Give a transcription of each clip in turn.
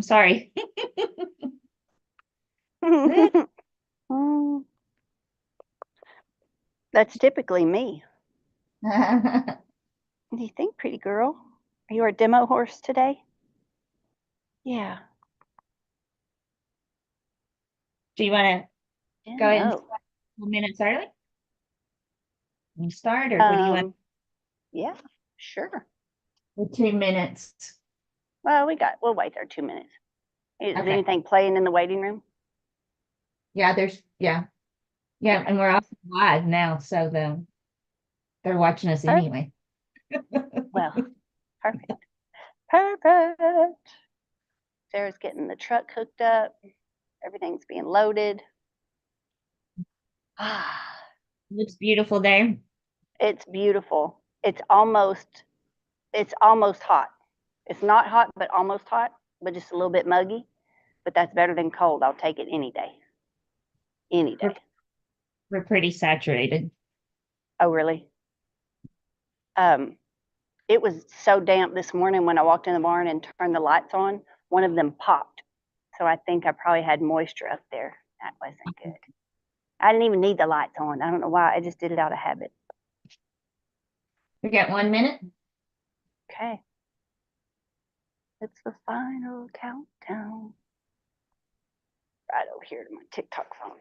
am. Sorry. That's typically me. What do you think, pretty girl? Are you our demo horse today? Yeah. Do you want to go ahead and No. start a couple minutes early? You start, or what do you want? Yeah, sure. With 2 minutes. Well, we'll wait there 2 minutes. Is Okay. anything playing in the waiting room? Yeah, yeah. Okay. And we're also live now, so they're watching us anyway. Well, perfect. Perfect. Sarah's getting the truck hooked up. Everything's being loaded. Looks beautiful there. It's beautiful. It's almost hot. It's not hot, but almost hot, but just a little bit muggy. But that's better than cold. I'll take it any day. Any day. We're pretty saturated. Oh, really? It was so damp this morning when I walked in the barn and turned the lights on, one of them popped. So I think I probably had moisture up there. That wasn't good. I didn't even need the lights on. I don't know why. I just did it out of habit. We got 1 minute. Okay. It's the final countdown. Right over here to my TikTok phone.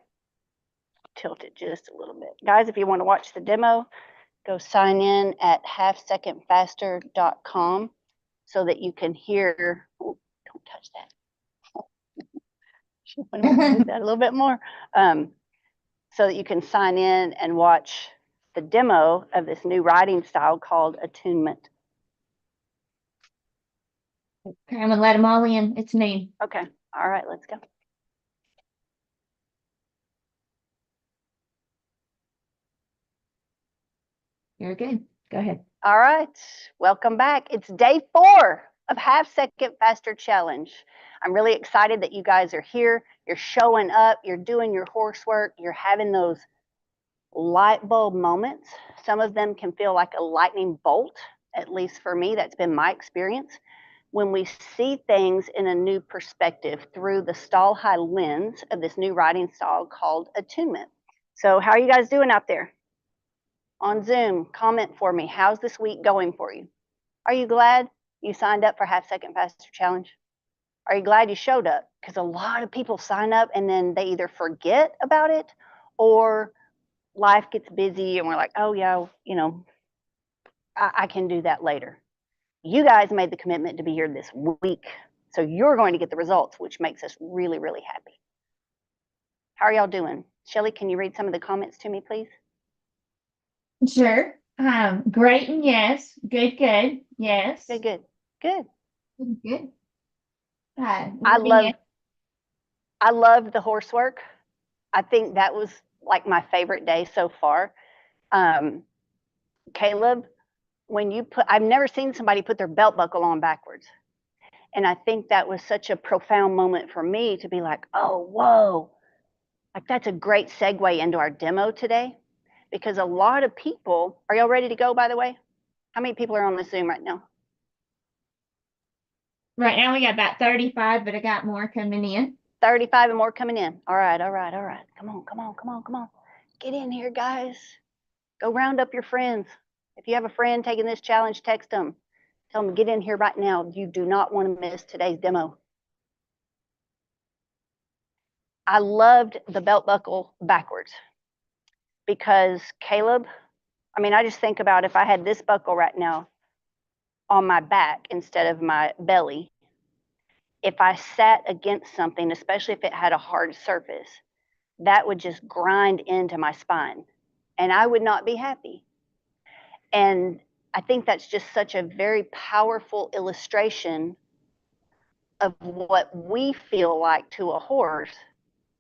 Tilt it just a little bit. Guys, if you want to watch the demo, go sign in at halfsecondfaster.com so that you can hear. Oh, don't touch that. I want to move that a little bit more. So that you can sign in and watch the demo of this new writing style called Attunement. Okay, I'm gonna let them all in. It's me. Okay. All right, let's go. You're good. Go ahead. All right. Welcome back. It's day 4 of Half Second Faster Challenge. I'm really excited that you guys are here. You're showing up. You're doing your horse work. You're having those light bulb moments. Some of them can feel like a lightning bolt. At least for me, that's been my experience. When we see things in a new perspective through the stall high lens of this new writing style called attunement. So how are you guys doing out there? On Zoom, comment for me. How's this week going for you? Are you glad you signed up for Half Second Faster Challenge? Are you glad you showed up? Because a lot of people sign up and then they either forget about it or life gets busy and we're like, oh yeah, I can do that later. You guys made the commitment to be here this week. So you're going to get the results, which makes us really, really happy. How are y'all doing? Shelly, can you read some of the comments to me, please? Sure. Great and yes. Good. Yes. Good. Good. I loved the horse work. I think that was like my favorite day so far. Caleb, I've never seen somebody put their belt buckle on backwards. And I think that was such a profound moment for me to be like, oh, whoa. Like that's a great segue into our demo today because a lot of people, are y'all ready to go, by the way? How many people are on the Zoom right now? Right now we got about 35, but I got more coming in. 35 and more coming in. All right. Come on. Get in here, guys. Go round up your friends. If you have a friend taking this challenge, text them. Tell them, get in here right now. You do not want to miss today's demo. I loved the belt buckle backwards because Caleb, I just think about if I had this buckle right now on my back instead of my belly, if I sat against something, especially if it had a hard surface, that would just grind into my spine and I would not be happy. And I think that's just such a very powerful illustration of what we feel like to a horse.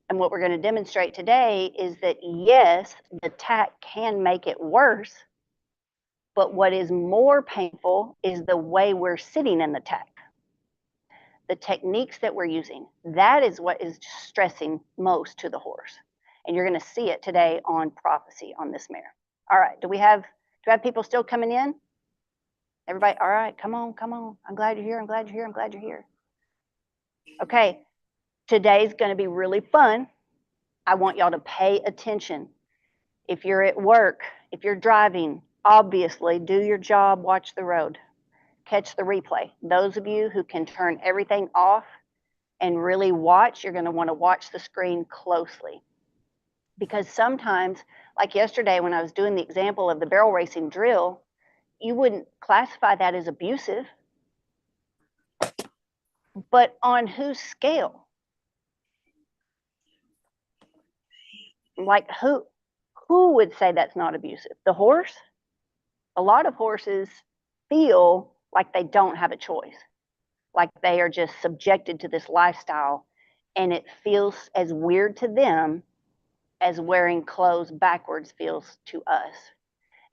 And what we're going to demonstrate today is that yes, the tack can make it worse, but what is more painful is the way we're sitting in the tack. The techniques that we're using, that is what is stressing most to the horse. And you're going to see it today on Prophecy on this mare. All right, do we have people still coming in? Everybody, all right, come on. I'm glad you're here. Okay, today's going to be really fun. I want y'all to pay attention. If you're at work, if you're driving, obviously do your job, watch the road, catch the replay. Those of you who can turn everything off and really watch, you're going to want to watch the screen closely. Because sometimes, like yesterday when I was doing the example of the barrel racing drill, you wouldn't classify that as abusive. But on whose scale? Like who would say that's not abusive? The horse? A lot of horses feel like they don't have a choice, like they are just subjected to this lifestyle, and it feels as weird to them as wearing clothes backwards feels to us.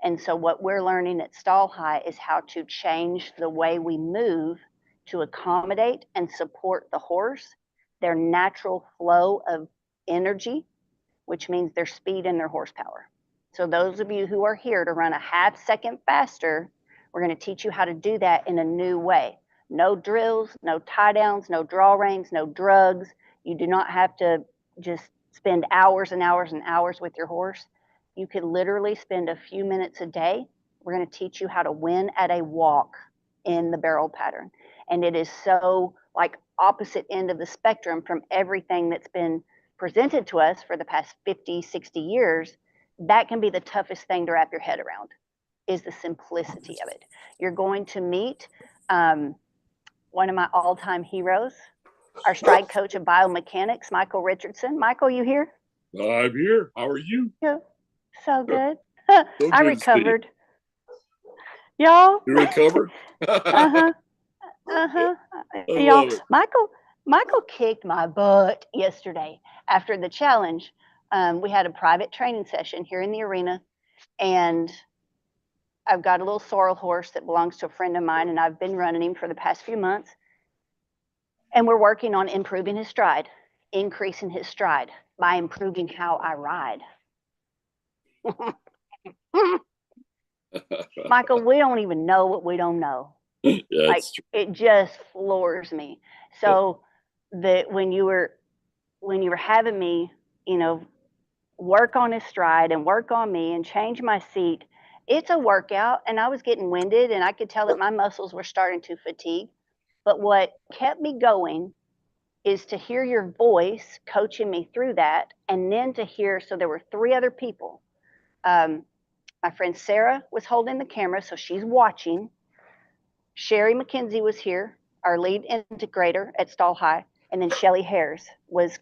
And so what we're learning at Stall High is how to change the way we move to accommodate and support the horse, their natural flow of energy, which means their speed and their horsepower. So those of you who are here to run a half second faster, we're going to teach you how to do that in a new way. No drills, no tie downs, no draw reins, no drugs. You do not have to just spend hours and hours and hours with your horse. You could literally spend a few minutes a day. We're going to teach you how to win at a walk in the barrel pattern. And it is so like opposite end of the spectrum from everything that's been presented to us for the past 50, 60 years. That can be the toughest thing to wrap your head around, is the simplicity of it. You're going to meet one of my all-time heroes, our stride coach of biomechanics, Michael Richardson. Michael, you here? I'm here. How are you? Yeah, so good. So I good recovered. Y'all? You recovered? Uh-huh. Y'all, Michael kicked my butt yesterday after the challenge. We had a private training session here in the arena, and I've got a little sorrel horse that belongs to a friend of mine, and I've been running him for the past few months. And we're working on improving his stride, increasing his stride by improving how I ride. Michael, we don't even know what we don't know. Yeah, like it just floors me. So that when you were having me, work on his stride and work on me and change my seat, it's a workout, and I was getting winded, and I could tell that my muscles were starting to fatigue. But what kept me going is to hear your voice coaching me through that, and then to hear, so there were 3 other people. My friend Sarah was holding the camera, so she's watching. Sherry McKenzie was here, our lead integrator at Stall High, and then Shelly Harris was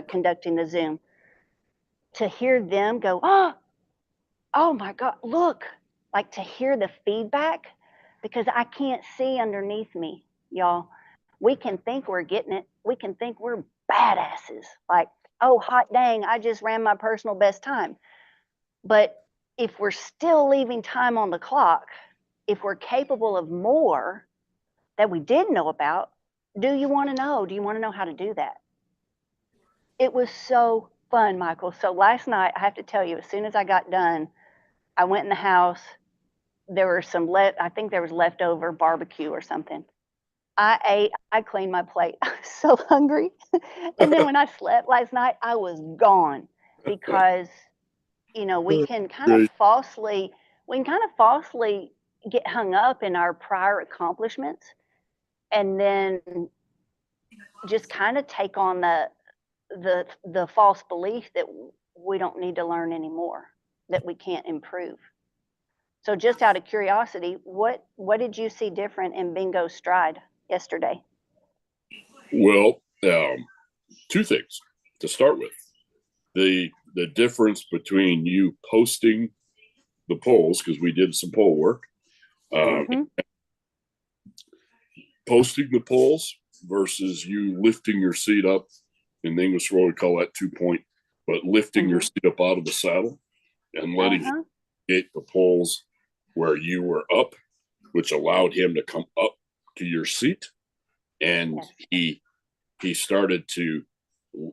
conducting the Zoom. To hear them go, oh my God, look, like to hear the feedback, because I can't see underneath me, y'all. We can think we're getting it. We can think we're badasses. Like, oh, hot dang, I just ran my personal best time. But if we're still leaving time on the clock, if we're capable of more that we did know about, do you want to know? Do you want to know how to do that? It was so fun, Michael. So last night, I have to tell you, as soon as I got done, I went in the house. There were I think there was leftover barbecue or something. I ate, I cleaned my plate. I was so hungry. And then when I slept last night, I was gone, because, we can kind of falsely get hung up in our prior accomplishments, and then just kind of take on the false belief that we don't need to learn anymore, that we can't improve. So just out of curiosity, what did you see different in Bingo's stride yesterday? Well, 2 things to start with. The difference between you posting the polls, because we did some poll work, posting the polls versus you lifting your seat up. In English, we would call that 2-point, but lifting your seat up out of the saddle and letting him get the polls where you were up, which allowed him to come up to your seat. And he started to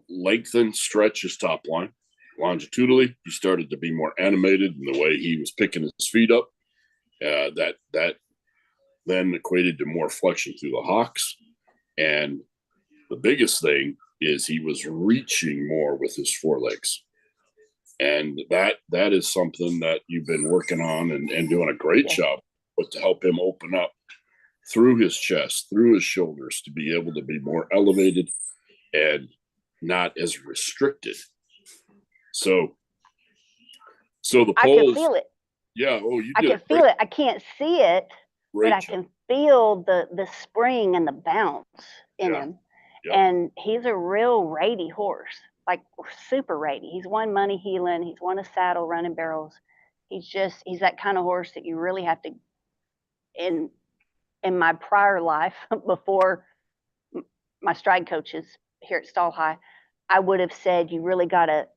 lengthen, stretch his top line longitudinally. He started to be more animated in the way he was picking his feet up. That then equated to more flexion through the hocks. And the biggest thing is he was reaching more with his forelegs. And that is something that you've been working on and doing a great job, but to help him open up through his chest, through his shoulders, to be able to be more elevated and not as restricted. So the poles, I can feel it. Yeah. Oh, you I did. can feel it. I can't see it, but I can feel the spring and the bounce in him. Yep. And he's a real rady horse, like super rady. He's won money heeling. He's won a saddle running barrels. He's that kind of horse that you really have to, in my prior life, before my stride coaches here at Stall High, I would have said you really got to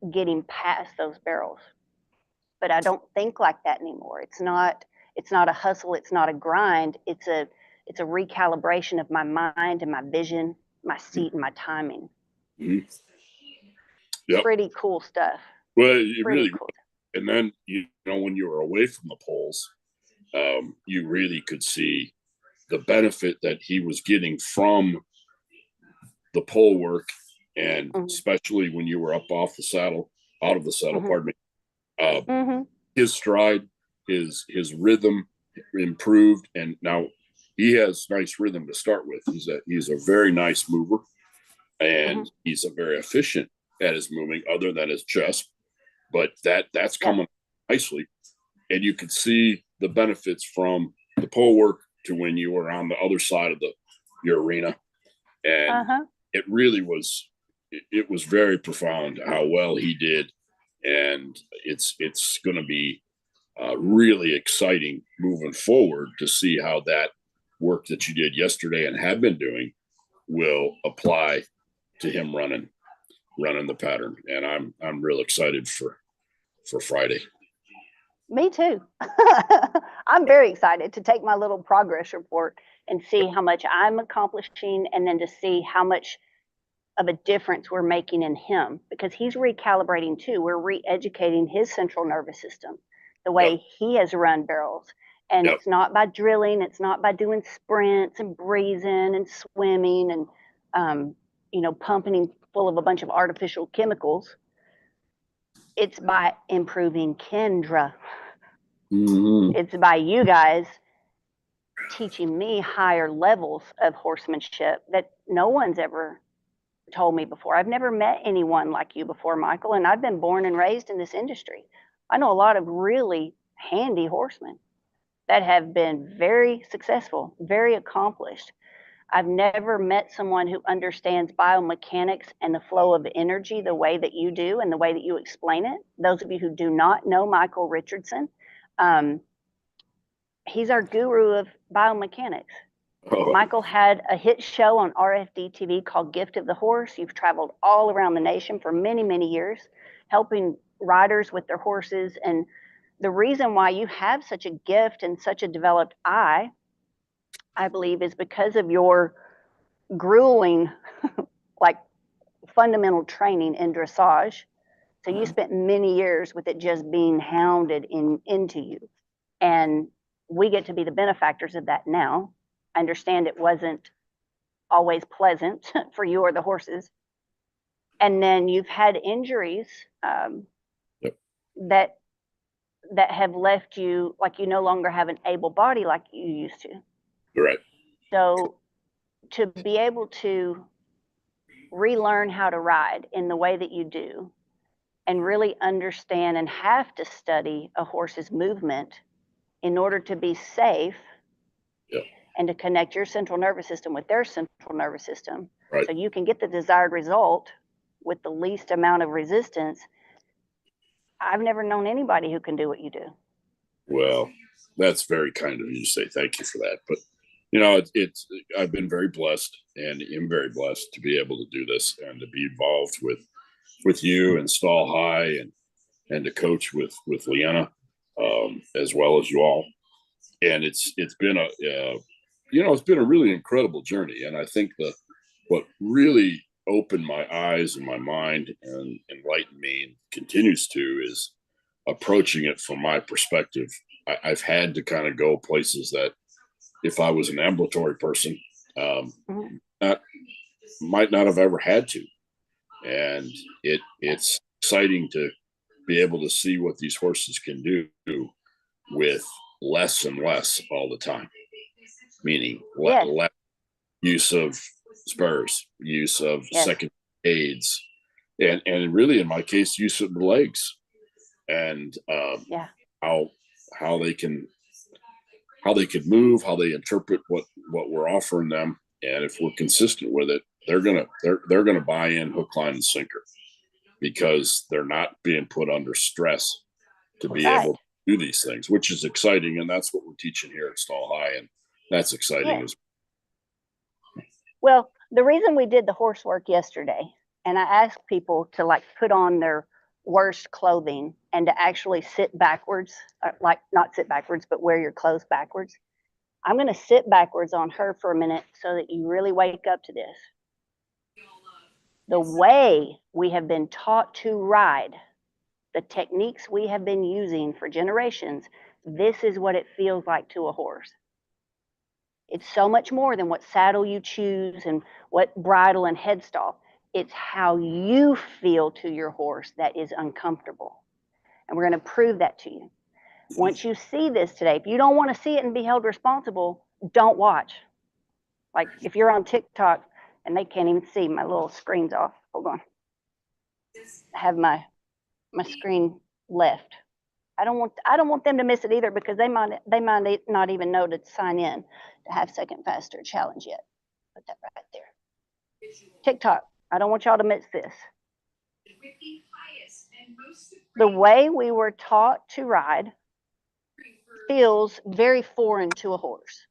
get him past those barrels. But I don't think like that anymore. It's not a hustle. It's not a grind. It's a recalibration of my mind and my vision, my seat and my timing. Mm-hmm. Yep. Pretty cool stuff. Well, it really cool. And then, when you were away from the poles, you really could see the benefit that he was getting from the pole work, and especially when you were up out of the saddle, pardon me. His stride, his rhythm improved, and now he has nice rhythm to start with. He's a very nice mover, and he's a very efficient at his moving, other than his chest. But that's coming nicely, and you could see the benefits from the pole work to when you were on the other side of your arena, and it really was. It was very profound how well he did, and it's going to be really exciting moving forward to see how that work that you did yesterday and have been doing will apply to him running the pattern. And I'm real excited for Friday. Me too. I'm very excited to take my little progress report and see how much I'm accomplishing, and then to see how much of a difference we're making in him, because he's recalibrating too. We're re-educating his central nervous system, the way he has run barrels. And it's not by drilling, it's not by doing sprints and breathing and swimming and pumping him full of a bunch of artificial chemicals. It's by improving Kendra. It's by you guys teaching me higher levels of horsemanship that no one's ever told me before. I've never met anyone like you before, Michael, and I've been born and raised in this industry. I know a lot of really handy horsemen that have been very successful, very accomplished. I've never met someone who understands biomechanics and the flow of energy the way that you do and the way that you explain it. Those of you who do not know Michael Richardson, he's our guru of biomechanics. Michael had a hit show on RFD TV called Gift of the Horse. You've traveled all around the nation for many, many years, helping riders with their horses. And the reason why you have such a gift and such a developed eye, I believe, is because of your grueling, like, fundamental training in dressage. So you spent many years with it just being hounded into you. And we get to be the benefactors of that now. I understand it wasn't always pleasant for you or the horses. And then you've had injuries that have left you like you no longer have an able body like you used to. Right. So to be able to relearn how to ride in the way that you do, and really understand and have to study a horse's movement in order to be safe, and to connect your central nervous system with their central nervous system, so you can get the desired result with the least amount of resistance. I've never known anybody who can do what you do. Well, that's very kind of you to say. Thank you for that. But I've been very blessed, and am very blessed to be able to do this and to be involved with you and Stall High, and to coach with Leanna, as well as you all. And it's been it's been a really incredible journey. And I think what really opened my eyes and my mind and enlightened me, and continues to, is approaching it from my perspective. I've had to kind of go places that if I was an ambulatory person, might not have ever had to. And it's exciting to be able to see what these horses can do with less and less all the time, meaning less use of spurs, use of second aids, and really in my case, use of the legs, and how they can move, how they interpret what we're offering them, and if we're consistent with it, they're gonna buy in hook, line, and sinker, because they're not being put under stress to be able to do these things, which is exciting, and that's what we're teaching here at Stall High, and that's exciting as well. The reason we did the horse work yesterday, and I asked people to like put on their worst clothing and to actually sit backwards, like not sit backwards, but wear your clothes backwards. I'm going to sit backwards on her for a minute so that you really wake up to this. The way we have been taught to ride, the techniques we have been using for generations, this is what it feels like to a horse. It's so much more than what saddle you choose and what bridle and headstall. It's how you feel to your horse that is uncomfortable. And we're going to prove that to you. Once you see this today, if you don't want to see it and be held responsible, don't watch. Like if you're on TikTok and they can't even see, my little screen's off. Hold on. I have my screen left. I don't want them to miss it either, because they might not even know to sign in to Half Second Faster Challenge yet. Put that right there. TikTok, I don't want y'all to miss this. The way we were taught to ride feels very foreign to a horse.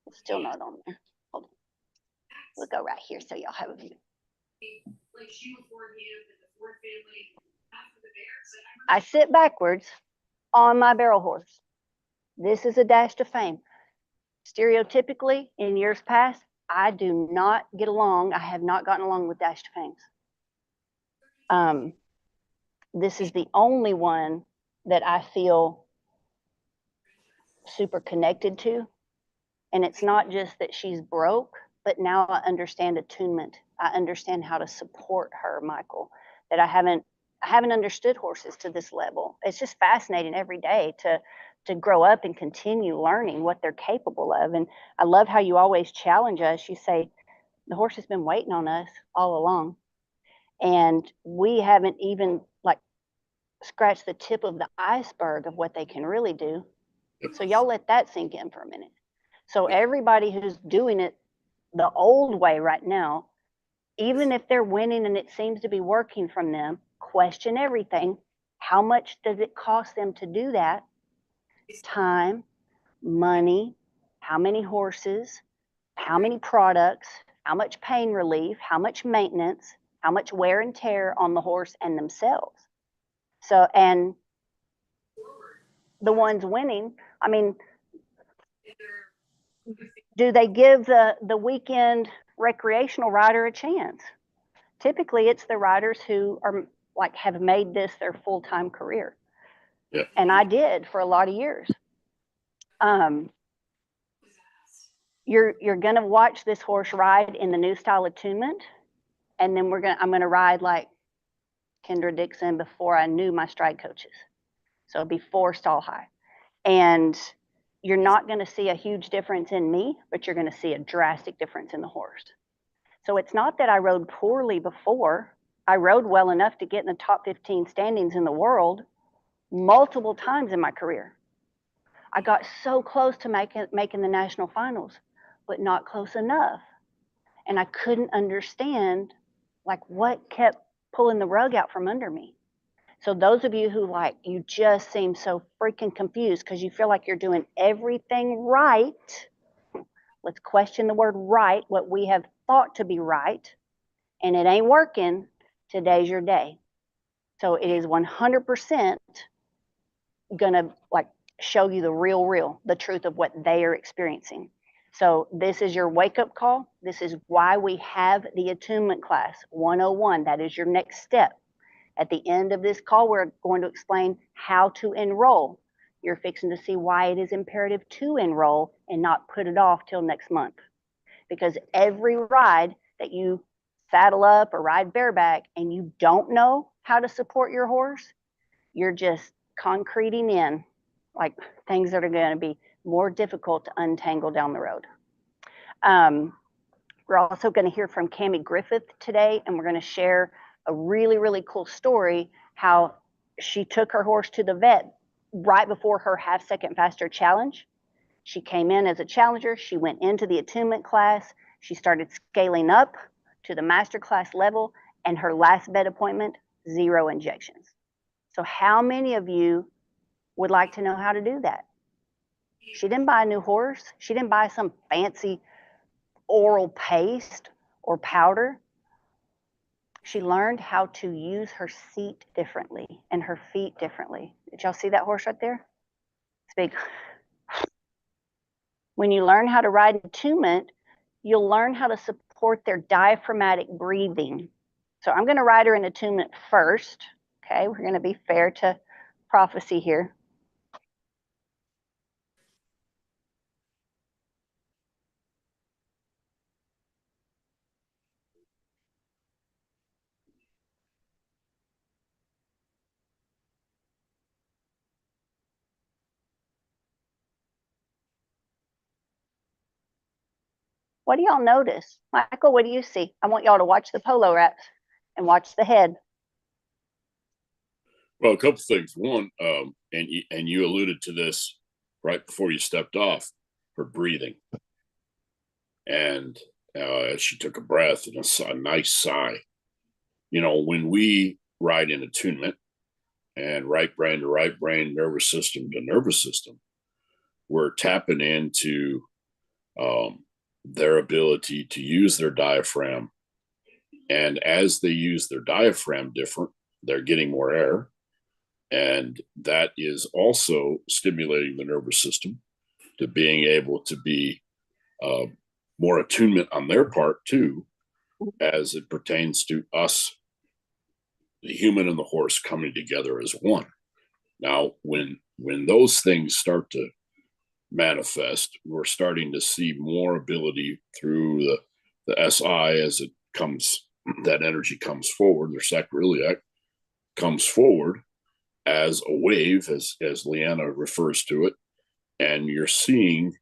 It's still not on there. Hold on. We'll go right here so y'all have a view. I sit backwards on my barrel horse. This is a dash to fame. Stereotypically, in years past, I do not get along. I have not gotten along with dash to fames. This is the only one that I feel super connected to. And it's not just that she's broke, but now I understand attunement. I understand how to support her, Michael, that I haven't understood horses to this level. It's just fascinating every day to grow up and continue learning what they're capable of. And I love how you always challenge us. You say, the horse has been waiting on us all along. And we haven't even like scratched the tip of the iceberg of what they can really do. So y'all let that sink in for a minute. So everybody who's doing it the old way right now, even if they're winning and it seems to be working from them, question everything. How much does it cost them to do that? Time, money, how many horses, how many products, how much pain relief, how much maintenance, how much wear and tear on the horse and themselves. So, and the ones winning, I mean, do they give the weekend recreational rider a chance? Typically, it's the riders who are like have made this their full-time career. Yeah. And I did for a lot of years. You're gonna watch this horse ride in the new style attunement, and then I'm gonna ride like Kendra Dixon before I knew my stride coaches. So before Stall High. And you're not gonna see a huge difference in me, but you're gonna see a drastic difference in the horse. So it's not that I rode poorly before. I rode well enough to get in the top 15 standings in the world multiple times in my career. I got so close to making the national finals, but not close enough. And I couldn't understand like what kept pulling the rug out from under me. So those of you who like, you just seem so freaking confused because you feel like you're doing everything right. Let's question the word right, what we have thought to be right, and it ain't working. Today's your day. So it is 100% gonna like show you the real, the truth of what they are experiencing. So this is your wake-up call. This is why we have the attunement class 101. That is your next step. At the end of this call, we're going to explain how to enroll. You're fixing to see why it is imperative to enroll and not put it off till next month. Because every ride that you saddle up or ride bareback and you don't know how to support your horse, you're just concreting in like things that are going to be more difficult to untangle down the road. We're also going to hear from Cammie Griffith today, and we're going to share a really, really cool story how she took her horse to the vet right before her half-second faster challenge. She came in as a challenger. She went into the attunement class. She started scaling up to the master class level, and her last vet appointment, 0 injections. So how many of you would like to know how to do that? She didn't buy a new horse. She didn't buy some fancy oral paste or powder. She learned how to use her seat differently and her feet differently. Did y'all see that horse right there? It's big. When you learn how to ride attunement, you'll learn how to support their diaphragmatic breathing. So I'm going to ride her in attunement first. Okay, we're going to be fair to prophecy here. What do y'all notice? Michael, what do you see? I want y'all to watch the polo wraps and watch the head. Well, a couple things. One, and you alluded to this right before you stepped off, her breathing. And she took a breath and a nice sigh. You know, when we ride in attunement and right brain to right brain, nervous system to nervous system, we're tapping into their ability to use their diaphragm. And as they use their diaphragm different, they're getting more air. And that is also stimulating the nervous system to being able to be more attunement on their part too, as it pertains to us, the human and the horse coming together as one. Now, when those things start to manifest, we're starting to see more ability through the SI as it comes, that energy comes forward, their sacroiliac comes forward as a wave, as Leanna refers to it, and you're seeing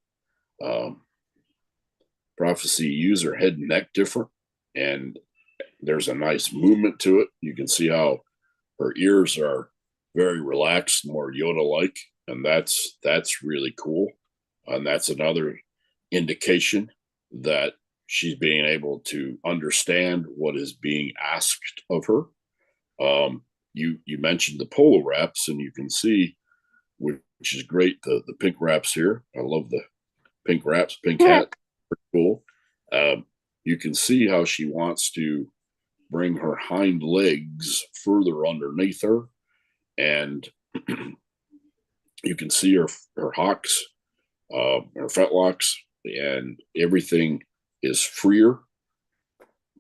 prophecy use her head and neck different, and there's a nice movement to it. You can see how her ears are very relaxed, more Yoda-like, and that's really cool. And that's another indication that she's being able to understand what is being asked of her. You mentioned the polo wraps, and you can see, which is great, the pink wraps here. I love the pink wraps, pink hat, pretty cool. You can see how she wants to bring her hind legs further underneath her, and you can see her hocks, her fetlocks, and everything is freer.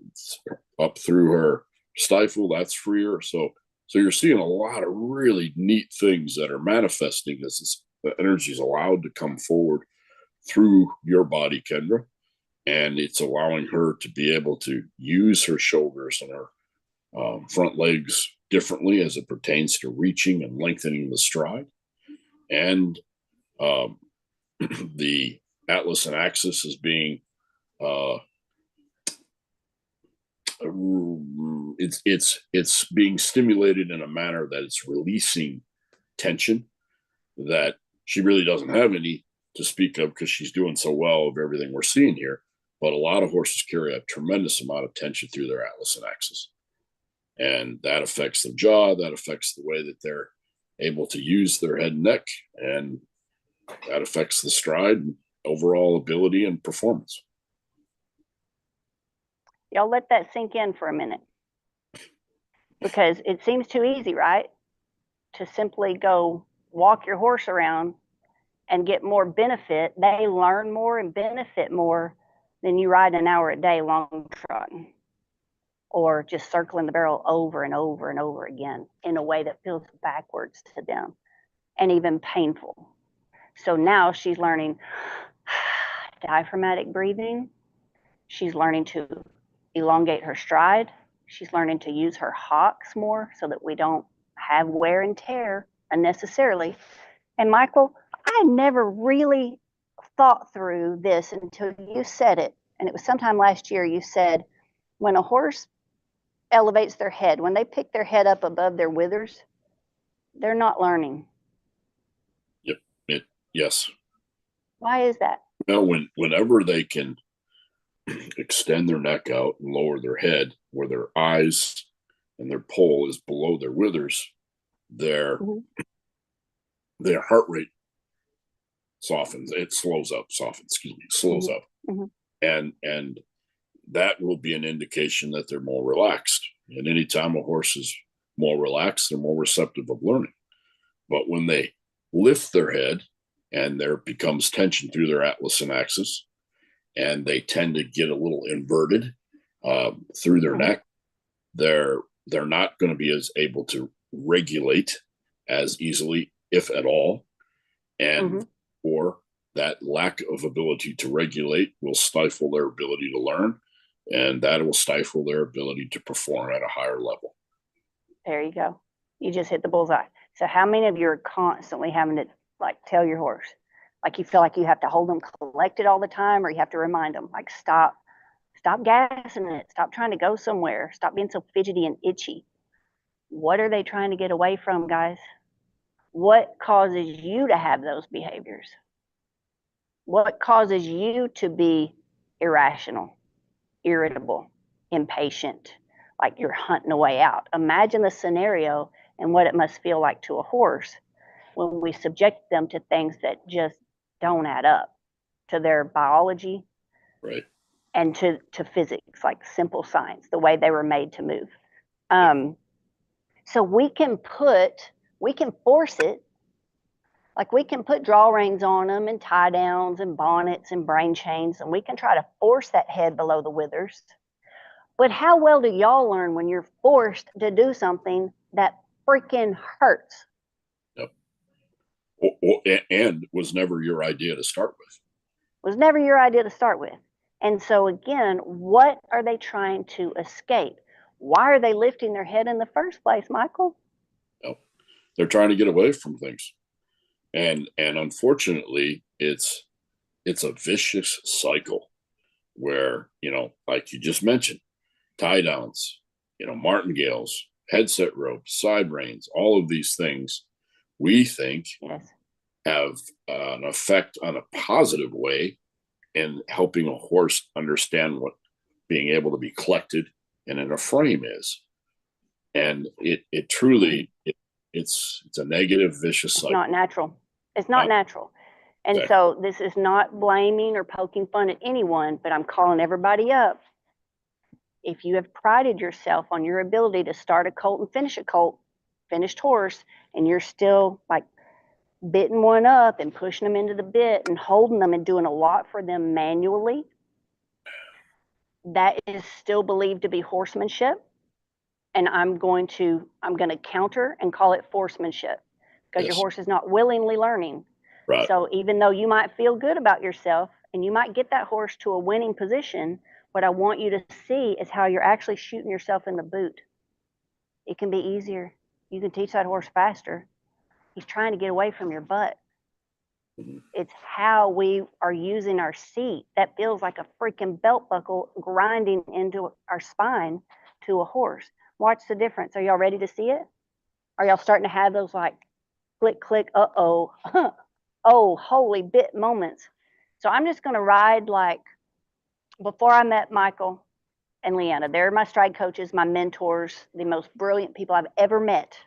It's up through her stifle, that's freer. So you're seeing a lot of really neat things that are manifesting as the energy is allowed to come forward through your body, Kendra. And it's allowing her to be able to use her shoulders and her front legs differently as it pertains to reaching and lengthening the stride. And the atlas and axis is being it's being stimulated in a manner that it's releasing tension that she really doesn't have any to speak of because she's doing so well of everything we're seeing here. But a lot of horses carry a tremendous amount of tension through their atlas and axis, and that affects their jaw, that affects the way that they're able to use their head and neck, and that affects the stride and overall ability and performance. Y'all let that sink in for a minute, because it seems too easy, right? To simply go walk your horse around and get more benefit. They learn more and benefit more than you ride an hour a day long trotting, or just circling the barrel over and over and over again in a way that feels backwards to them and even painful. So now she's learning diaphragmatic breathing. She's learning to elongate her stride. She's learning to use her hocks more so that we don't have wear and tear unnecessarily. And Michael, I never really thought through this until you said it. And it was sometime last year you said, when a horse elevates their head, when they pick their head up above their withers, they're not learning. Yep. Yes. Why is that? Well, whenever they can extend their neck out and lower their head where their eyes and their poll is below their withers, their heart rate softens. It slows up, slows up. And that will be an indication that they're more relaxed. And anytime a horse is more relaxed, they're more receptive of learning. But when they lift their head and there becomes tension through their atlas and axis, and they tend to get a little inverted through their neck, they're not going to be as able to regulate as easily, if at all. And or that lack of ability to regulate will stifle their ability to learn, and that will stifle their ability to perform at a higher level. There you go. You just hit the bullseye. So how many of you are constantly having to like tell your horse, like you feel like you have to hold them collected all the time, or you have to remind them, like, stop gassing it, stop trying to go somewhere, stop being so fidgety and itchy? What are they trying to get away from, guys? What causes you to have those behaviors? What causes you to be irrational, irritable, impatient, like you're hunting a way out? Imagine the scenario and what it must feel like to a horse when we subject them to things that just don't add up to their biology, right, and to physics, like simple science, the way they were made to move. So we can force it. Like we can put draw reins on them and tie downs and bonnets and brain chains, and we can try to force that head below the withers. But how well do y'all learn when you're forced to do something that freaking hurts? Yep. And was never your idea to start with. Was never your idea to start with. And so again, what are they trying to escape? Why are they lifting their head in the first place, Michael? Yep. They're trying to get away from things. And unfortunately, it's a vicious cycle where, like you just mentioned, tie downs, martingales, headset ropes, side reins, all of these things we think have an effect on a positive way in helping a horse understand what being able to be collected and in a frame is. And it truly, it's a negative, vicious cycle. It's not natural. It's not natural. And exactly. So this is not blaming or poking fun at anyone, but I'm calling everybody up. If you have prided yourself on your ability to start a colt and finish a colt, finished horse, and you're still like bitting one up and pushing them into the bit and holding them and doing a lot for them manually, that is still believed to be horsemanship. And I'm going to counter and call it forcemanship, because your horse is not willingly learning. Right. So even though you might feel good about yourself and you might get that horse to a winning position, what I want you to see is how you're actually shooting yourself in the boot. It can be easier. You can teach that horse faster. He's trying to get away from your butt. It's how we are using our seat that feels like a freaking belt buckle grinding into our spine to a horse. Watch the difference. Are y'all ready to see it? Are y'all starting to have those like click, click, uh-oh, oh, holy bit moments? So I'm just going to ride like, before I met Michael and Leanna, they're my stride coaches, my mentors, the most brilliant people I've ever met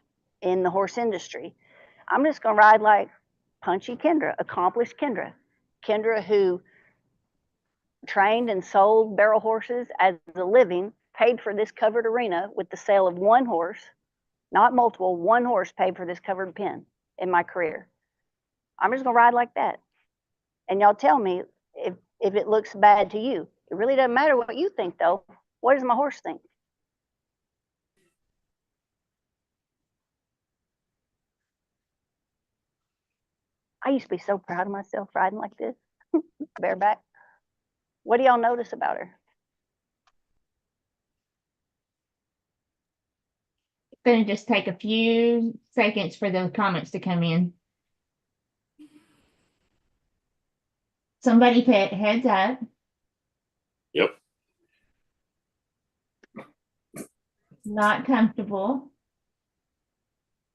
in the horse industry. I'm just going to ride like punchy Kendra, accomplished Kendra who trained and sold barrel horses as a living, paid for this covered arena with the sale of one horse, not multiple, one horse paid for this covered pen in my career. I'm just going to ride like that. And y'all tell me if it looks bad to you. It really doesn't matter what you think, though. What does my horse think? I used to be so proud of myself riding like this, bareback. What do y'all notice about her? gonna just take a few seconds for those comments to come in. Somebody put heads up. Yep. Not comfortable.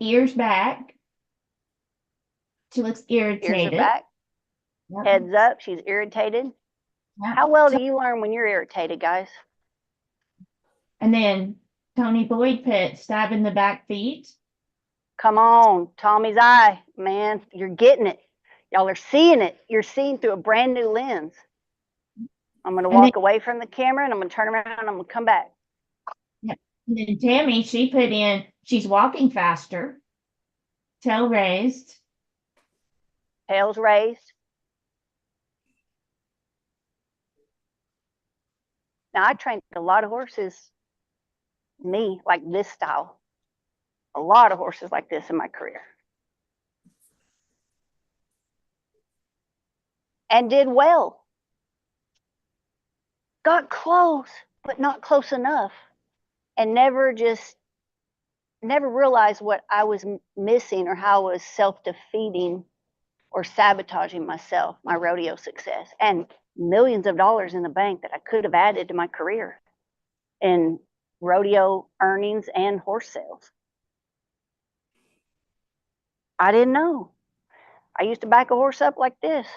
Ears back. She looks Ears irritated. are back. Yep. Heads up. She's irritated. Yep. How well do you learn when you're irritated, guys? And then Tony Boyd put stab in the back feet. Come on, Tommy's eye, man. You're getting it. Y'all are seeing it. You're seeing through a brand new lens. I'm going to walk away from the camera and I'm going to turn around and I'm going to come back. Yep. And then Tammy, she put in, she's walking faster. Tail raised. Tails raised. Now, I trained a lot of horses, me, like this style. A lot of horses like this in my career. And did well. Got close, but not close enough. And never realized what I was missing or how I was self-defeating or sabotaging myself, my rodeo success, and millions of dollars in the bank that I could have added to my career in rodeo earnings and horse sales. I didn't know. I used to back a horse up like this.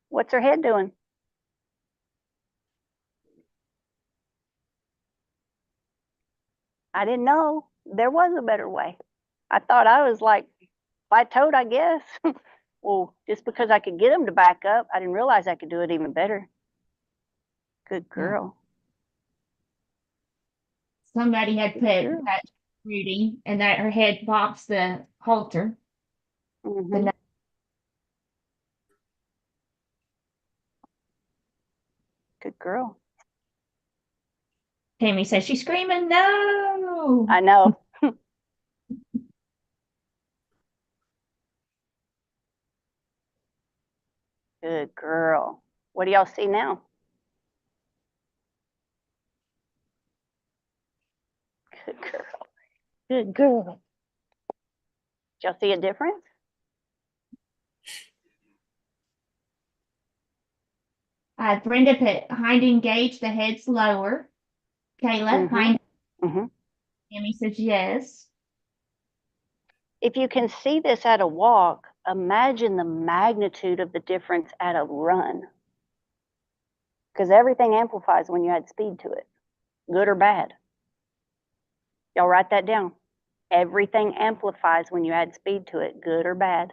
What's her head doing? I didn't know there was a better way. I thought I was like plateaued, I guess. Well, just because I could get them to back up, I didn't realize I could do it even better. Good girl. Somebody had put that Rudy and that her head pops the halter. Mm-hmm. Good girl. Tammy says she's screaming, no. I know. Good girl. What do y'all see now? Good girl. Good girl. Did y'all see a difference? Brenda put hind engaged, the head's lower. Kayla, hind. Tammy says yes. If you can see this at a walk, imagine the magnitude of the difference at a run. Because everything amplifies when you add speed to it, good or bad. Y'all write that down. Everything amplifies when you add speed to it, good or bad.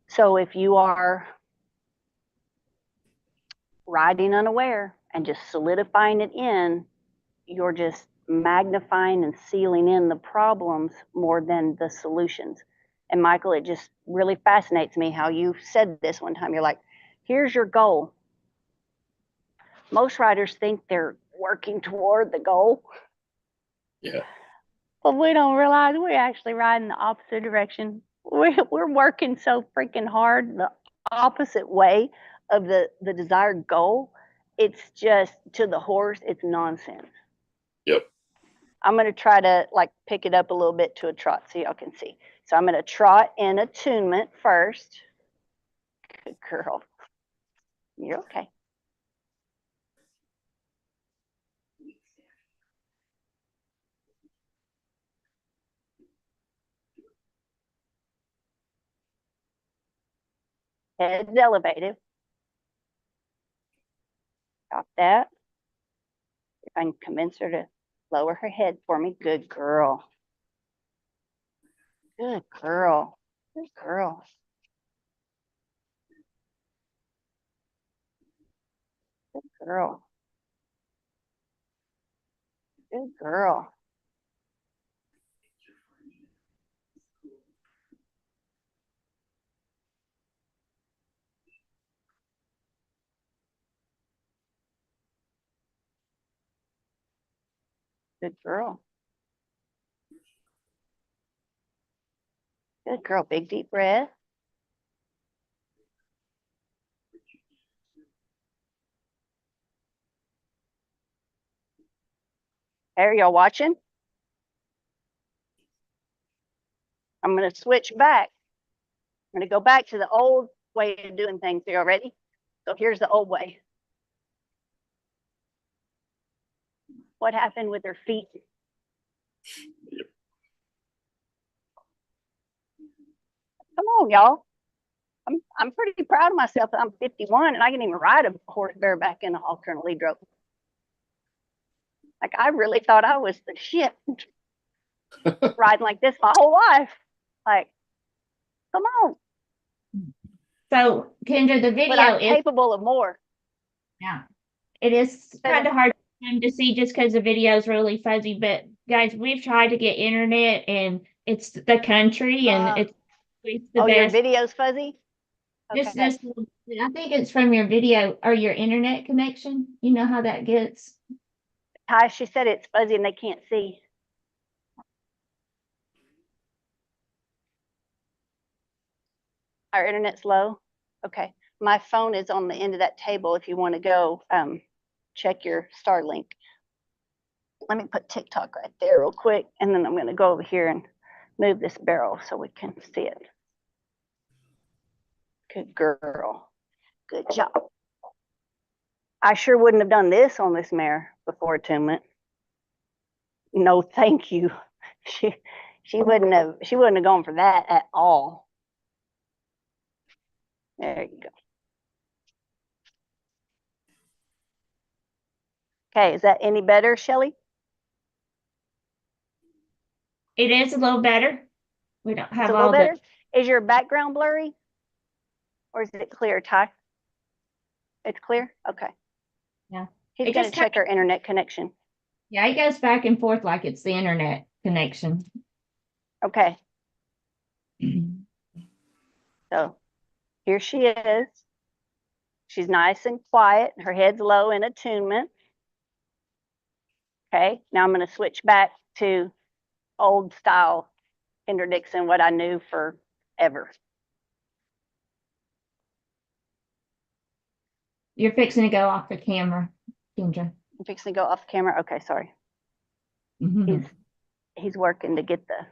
So if you are riding unaware and just solidifying it in, you're just magnifying and sealing in the problems more than the solutions. And Michael, it just really fascinates me how you said this one time. You're like, here's your goal. Most riders think they're working toward the goal. Yeah. But we don't realize we're actually riding the opposite direction. We're working so freaking hard the opposite way of the desired goal. It's just, to the horse, it's nonsense. Yep. I'm going to try to like pick it up a little bit to a trot so y'all can see. So I'm going to trot in attunement first. Good girl. You're okay. Head's elevated. Got that. If I can convince her to lower her head for me. Good girl. Good girl. Good girl. Good girl. Good girl. Good girl. Good girl. Big deep breath. Okay, are y'all watching? I'm going to switch back. I'm going to go back to the old way of doing things. Are y'all ready? So here's the old way. What happened with her feet? Come on, y'all. I'm pretty proud of myself that I'm 51 and I can even ride a horse bareback in an alternate lead rope. Like, I really thought I was the shit riding like this my whole life. Like, come on. So, Kendra, the But video I'm is, capable of more. yeah, it is kind of hard to see just because the video is really fuzzy. But guys, we've tried to get internet, and it's the country, and it's the Your best. video's fuzzy? Just Okay. this, I think it's from your video or your internet connection. You know how that gets. Ty, she said it's fuzzy and they can't see. Our internet's low? Okay. My phone is on the end of that table if you want to go check your Starlink. Let me put TikTok right there real quick, and then I'm going to go over here and move this barrel so we can see it. Good girl. Good job. I sure wouldn't have done this on this mare before attunement. No, thank you. She wouldn't have gone for that at all. There you go. Okay, is that any better, Shelly? It is a little better. We don't It's have a little all better. the. Is your background blurry? Or is it clear, Ty? It's clear? Okay. Yeah. He's going to check our internet connection. Yeah, it goes back and forth like it's the internet connection. Okay. So here she is. She's nice and quiet. Her head's low in attunement. Okay. Now I'm going to switch back to old style Kendra Dixon, what I knew forever. You're fixing to go off the camera, Kendra. I'm fixing to go off camera. Okay, sorry. Mm-hmm. He's working to get the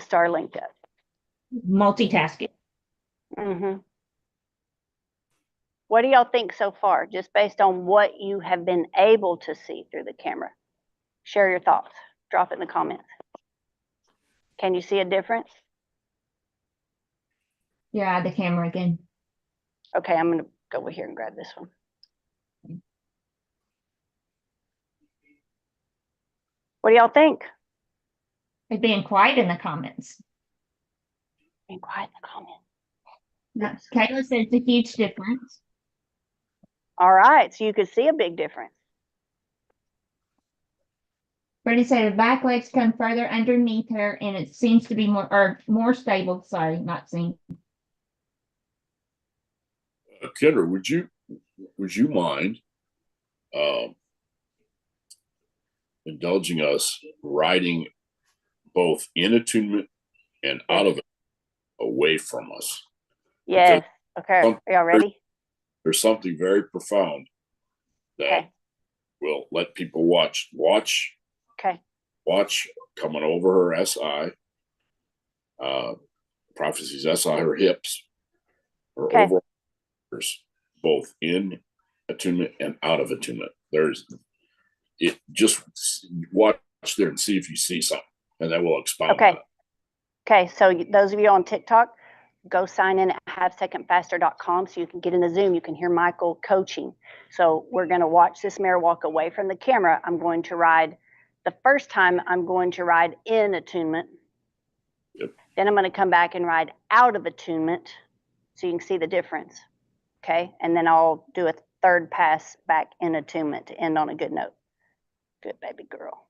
Starlink up. Multitasking. Mm-hmm. What do y'all think so far, just based on what you have been able to see through the camera? Share your thoughts. Drop it in the comments. Can you see a difference? Yeah, the camera again. Okay, I'm going to go over here and grab this one. What do y'all think? They're being quiet in the comments. Being quiet in the comments. Yes. Kayla says it's a huge difference. All right, so you could see a big difference. Brittany said the back legs come further underneath her, and it seems to be more stable. Sorry, not seen. Kendra, would you mind indulging us riding both in attunement and out of it away from us? Yes. Okay. Are y'all ready? There's something very profound that will let people watch. Okay. Watch coming over her SI, Prophecy's SI, her hips, her overall, both in attunement and out of attunement. Just watch there and see if you see something, and then we'll expound on it. Okay, so those of you on TikTok, go sign in at halfsecondfaster.com so you can get in the Zoom. You can hear Michael coaching. So we're going to watch this mare walk away from the camera. I'm going to ride the first time. I'm going to ride in attunement. Yep. Then I'm going to come back and ride out of attunement so you can see the difference. Okay, and then I'll do a third pass back in attunement to end on a good note. Good baby girl.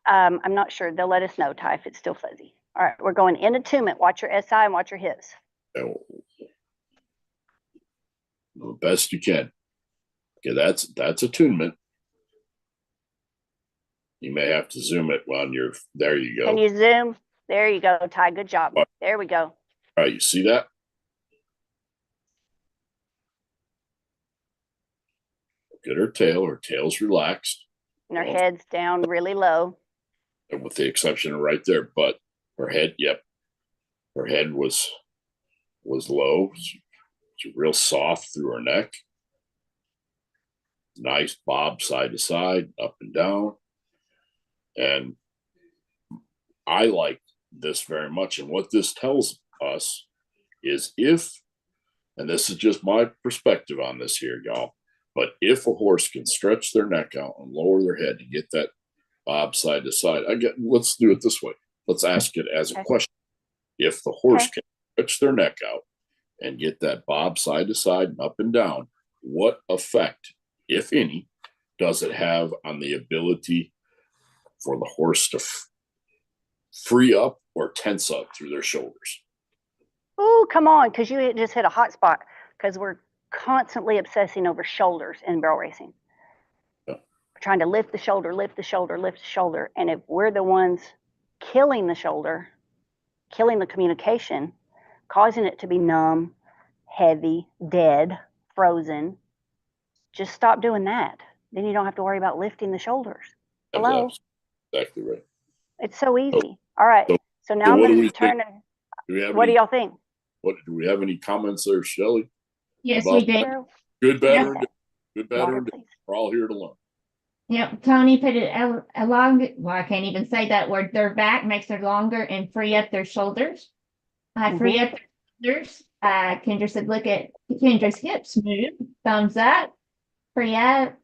I'm not sure. They'll let us know, Ty, if it's still fuzzy. All right, we're going in attunement. Watch your SI and watch your hips. The best you can. Okay, that's attunement. You may have to zoom it when you're there. You go. Can you zoom? There you go, Ty. Good job. There we go. All right, you see that? Look at her tail. Her tail's relaxed. And her head's down really low. With the exception of right there. But her head, yep. Her head was low. It's real soft through her neck. Nice bob side to side, up and down. And I like this very much. And what this tells us is and this is just my perspective on this here, y'all, but if a horse can stretch their neck out and lower their head to get that bob side to side, let's do it this way. Let's ask it as a question. If the horse can stretch their neck out and get that bob side to side and up and down, what effect, if any, does it have on the ability for the horse to free up or tense up through their shoulders? Oh, come on, because you just hit a hot spot, because we're constantly obsessing over shoulders in barrel racing. Yeah. We're trying to lift the shoulder, lift the shoulder, lift the shoulder. And if we're the ones killing the shoulder, killing the communication, causing it to be numb, heavy, dead, frozen, just stop doing that. Then you don't have to worry about lifting the shoulders. Hello? That's exactly right. It's so easy. All right. So now I'm going to turn to, what do y'all think? Do we have any comments there, Shelley? Yes, we did. Good, better, Yeah. good, better. We're all here to learn. Yep, Tony put it along. Well, I can't even say that word. Their back makes it longer and free up their shoulders. Free up their shoulders. Kendra said, look at Kendra's hips move. Thumbs up. Free up.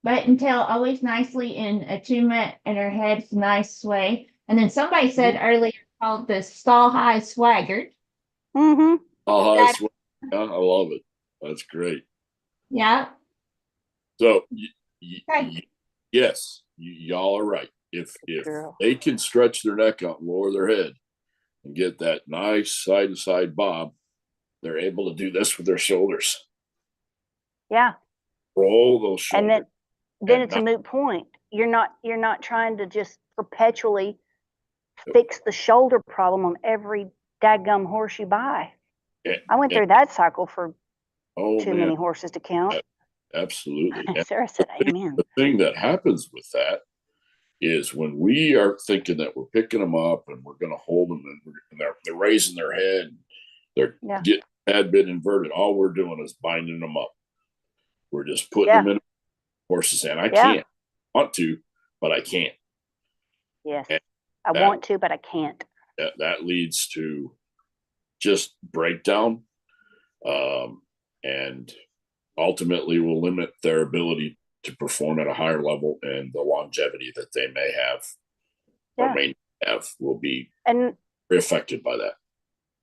Butt and tail always nicely in attunement, and her head's nice sway. And then somebody said earlier called the stall high swagger. Mm-hmm. Stall high swagger. Yeah, I love it. That's great. Yeah. So yes, y'all are right. If they can stretch their neck out and lower their head and get that nice side to side bob, they're able to do this with their shoulders. Yeah. Roll those shoulders. And then it's a moot point. You're not trying to just perpetually fix the shoulder problem on every dadgum horse you buy. I went through that cycle for too many horses to count. Absolutely. Sarah said amen. The thing that happens with that is when we are thinking that we're picking them up and we're going to hold them and they're raising their head, they're getting a tad bit inverted, all we're doing is binding them up. We're just putting them in horses, and I can't. I want to, but I can't. Yes. I want to, but I can't. That leads to just breakdown, and ultimately will limit their ability to perform at a higher level, and the longevity that they may have or may have will be affected by that.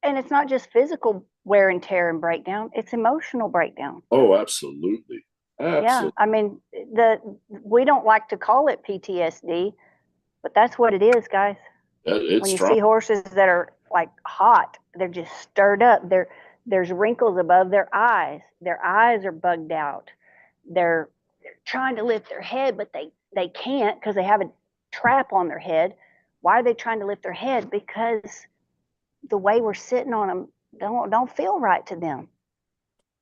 And it's not just physical wear and tear and breakdown, it's emotional breakdown. Oh, absolutely. Yeah, I mean, we don't like to call it PTSD, but that's what it is, guys. When you see horses that are like hot, they're just stirred up. There's wrinkles above their eyes. Their eyes are bugged out. They're trying to lift their head, but they can't because they have a trap on their head. Why are they trying to lift their head? Because the way we're sitting on them don't feel right to them.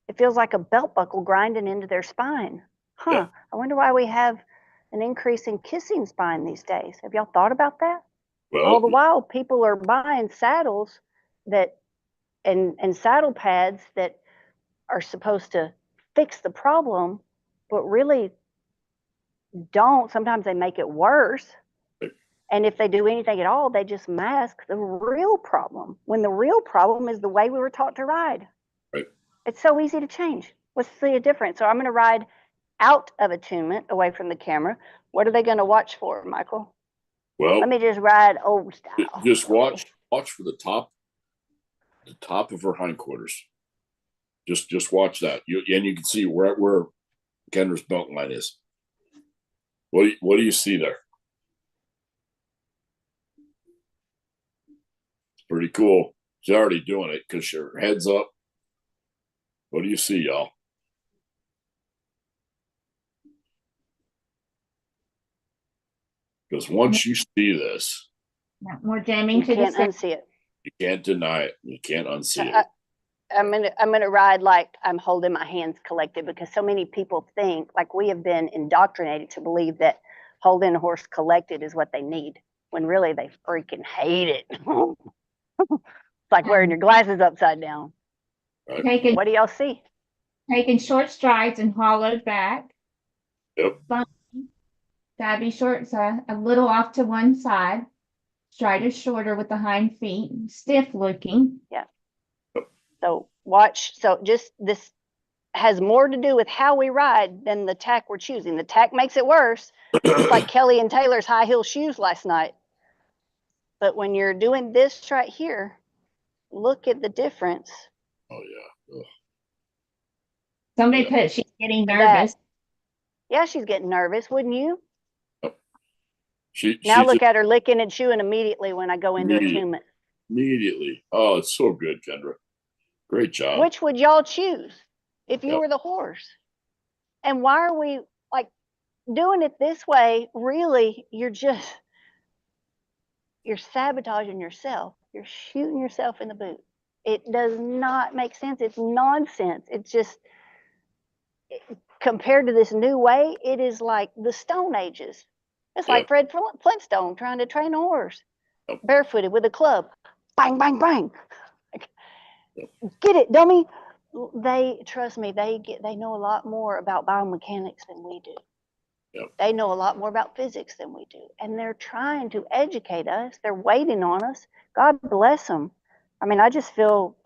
It feels like a belt buckle grinding into their spine. I wonder why we have an increase in kissing spine these days. Have y'all thought about that? Well, all the while people are buying saddles and saddle pads that are supposed to fix the problem, but really don't. Sometimes they make it worse. And if they do anything at all, they just mask the real problem, when the real problem is the way we were taught to ride. Right. It's so easy to change. What's the difference? So I'm going to ride out of attunement, away from the camera. What are they going to watch for, Michael? Well, let me just ride old style. Just watch for the top of her hindquarters. Just watch that. And you can see where Kendra's belt line is. What do you see there? It's pretty cool. She's already doing it because her head's up. What do you see, y'all? Because once you see this, more jamming you can't unsee it. You can't deny it. You can't unsee it. gonna ride like I'm holding my hands collected, because so many people think, like, we have been indoctrinated to believe that holding a horse collected is what they need, when really they freaking hate it. It's like wearing your glasses upside down. Taking What do y'all see? taking short strides and hollowed back. Yep. Gotta be short, so a little off to one side. Stride is shorter with the hind feet, stiff looking. Yeah. So watch. So just this has more to do with how we ride than the tack we're choosing. The tack makes it worse. It's like Kelly and Taylor's high heel shoes last night. But when you're doing this right here, look at the difference. Oh yeah. Ugh. Somebody Yeah. put she's getting nervous. Yeah, she's getting nervous, wouldn't you? She Now look just at her licking and chewing immediately when I go into attunement. immediately. Oh, it's so good, Kendra. Great job. Which would y'all choose if you Yep. were the horse? And why are we like doing it this way? Really, you're sabotaging yourself. You're shooting yourself in the boot. It does not make sense. It's nonsense. It's just, compared to this new way, it is like the Stone Ages. It's like Fred Flintstone trying to train a horse, barefooted with a club. Bang, bang, bang. Get it, dummy. Trust me, they know a lot more about biomechanics than we do. Yep. They know a lot more about physics than we do. And they're trying to educate us. They're waiting on us. God bless them. I mean, I just feel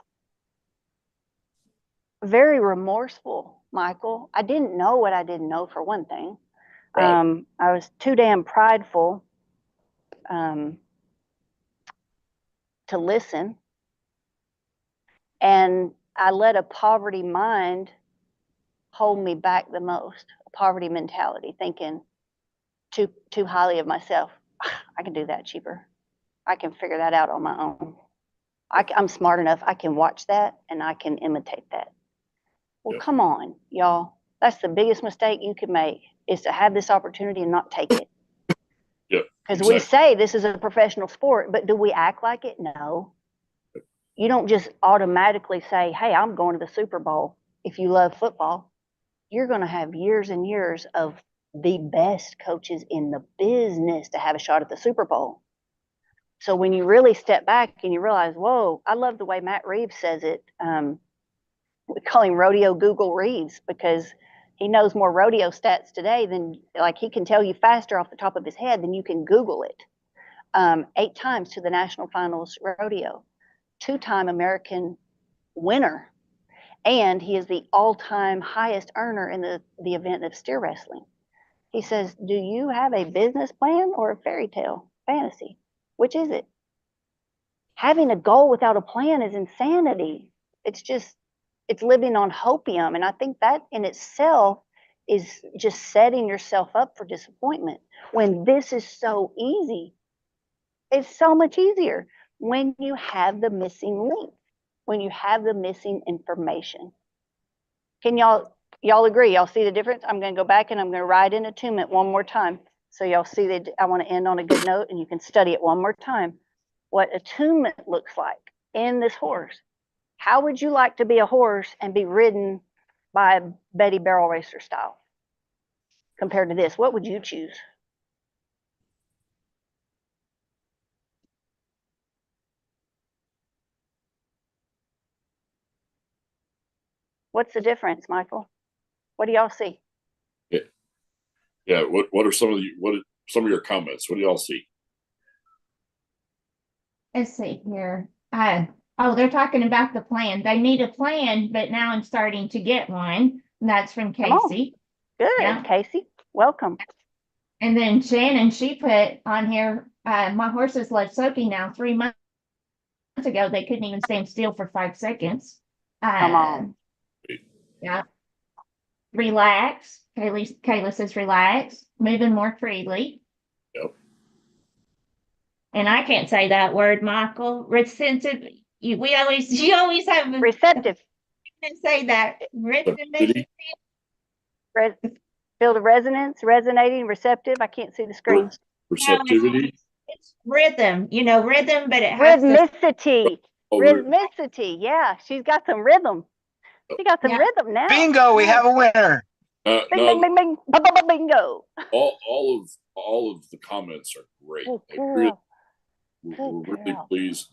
very remorseful, Michael. I didn't know what I didn't know, for one thing. Right. I was too damn prideful to listen. And I let a poverty mind hold me back the most, a poverty mentality, thinking too highly of myself. I can do that cheaper. I can figure that out on my own. I'm smart enough. I can watch that and I can imitate that. Well, Yep. come on, y'all. That's the biggest mistake you could make, is to have this opportunity and not take it. Yeah. Because we say this is a professional sport, but do we act like it? No. You don't just automatically say, hey, I'm going to the Super Bowl. If you love football, you're going to have years and years of the best coaches in the business to have a shot at the Super Bowl. So when you really step back and you realize, whoa, I love the way Matt Reeves says it. We call him Rodeo Google Reeves, because he knows more rodeo stats today than, like, he can tell you faster off the top of his head than you can Google it. 8 times to the national finals rodeo, 2-time American winner. And he is the all-time highest earner in the event of steer wrestling. He says, do you have a business plan or a fairy tale fantasy? Which is it? Having a goal without a plan is insanity. It's living on hopium. And I think that in itself is just setting yourself up for disappointment, when this is so easy. It's so much easier when you have the missing link, when you have the missing information. Can y'all agree? Y'all see the difference? I'm going to go back and I'm going to ride in attunement one more time. So y'all see that I want to end on a good note, and you can study it one more time. What attunement looks like in this horse. How would you like to be a horse and be ridden by Betty Barrel Racer style compared to this? What would you choose? What's the difference, Michael? What do y'all see? Yeah. What are some of your comments? What do y'all see? Let's see here. They're talking about the plan. They need a plan, but now I'm starting to get one. And that's from Casey. Good, Yeah. Casey. Welcome. And then Shannon, she put on here, my horses love soaking now. 3 months ago, they couldn't even stand still for 5 seconds. Come on. Yeah. Relax. Kayla says relax, moving more freely. Yep. And I can't say that word, Michael. Receptive. You always have Receptive. You can say that. Receptivity. Feel the resonance, resonating, receptive. I can't see the screen. Receptivity. It's rhythm, rhythm, but it has Rhythmicity. Oh, Rhythmicity. Yeah, she's got some rhythm. She got some Yeah. rhythm now. Bingo, we have a winner. Bing, no, bing, bing, bing, bingo. all of the comments are great. Good They really, girl. we're Good really girl. pleased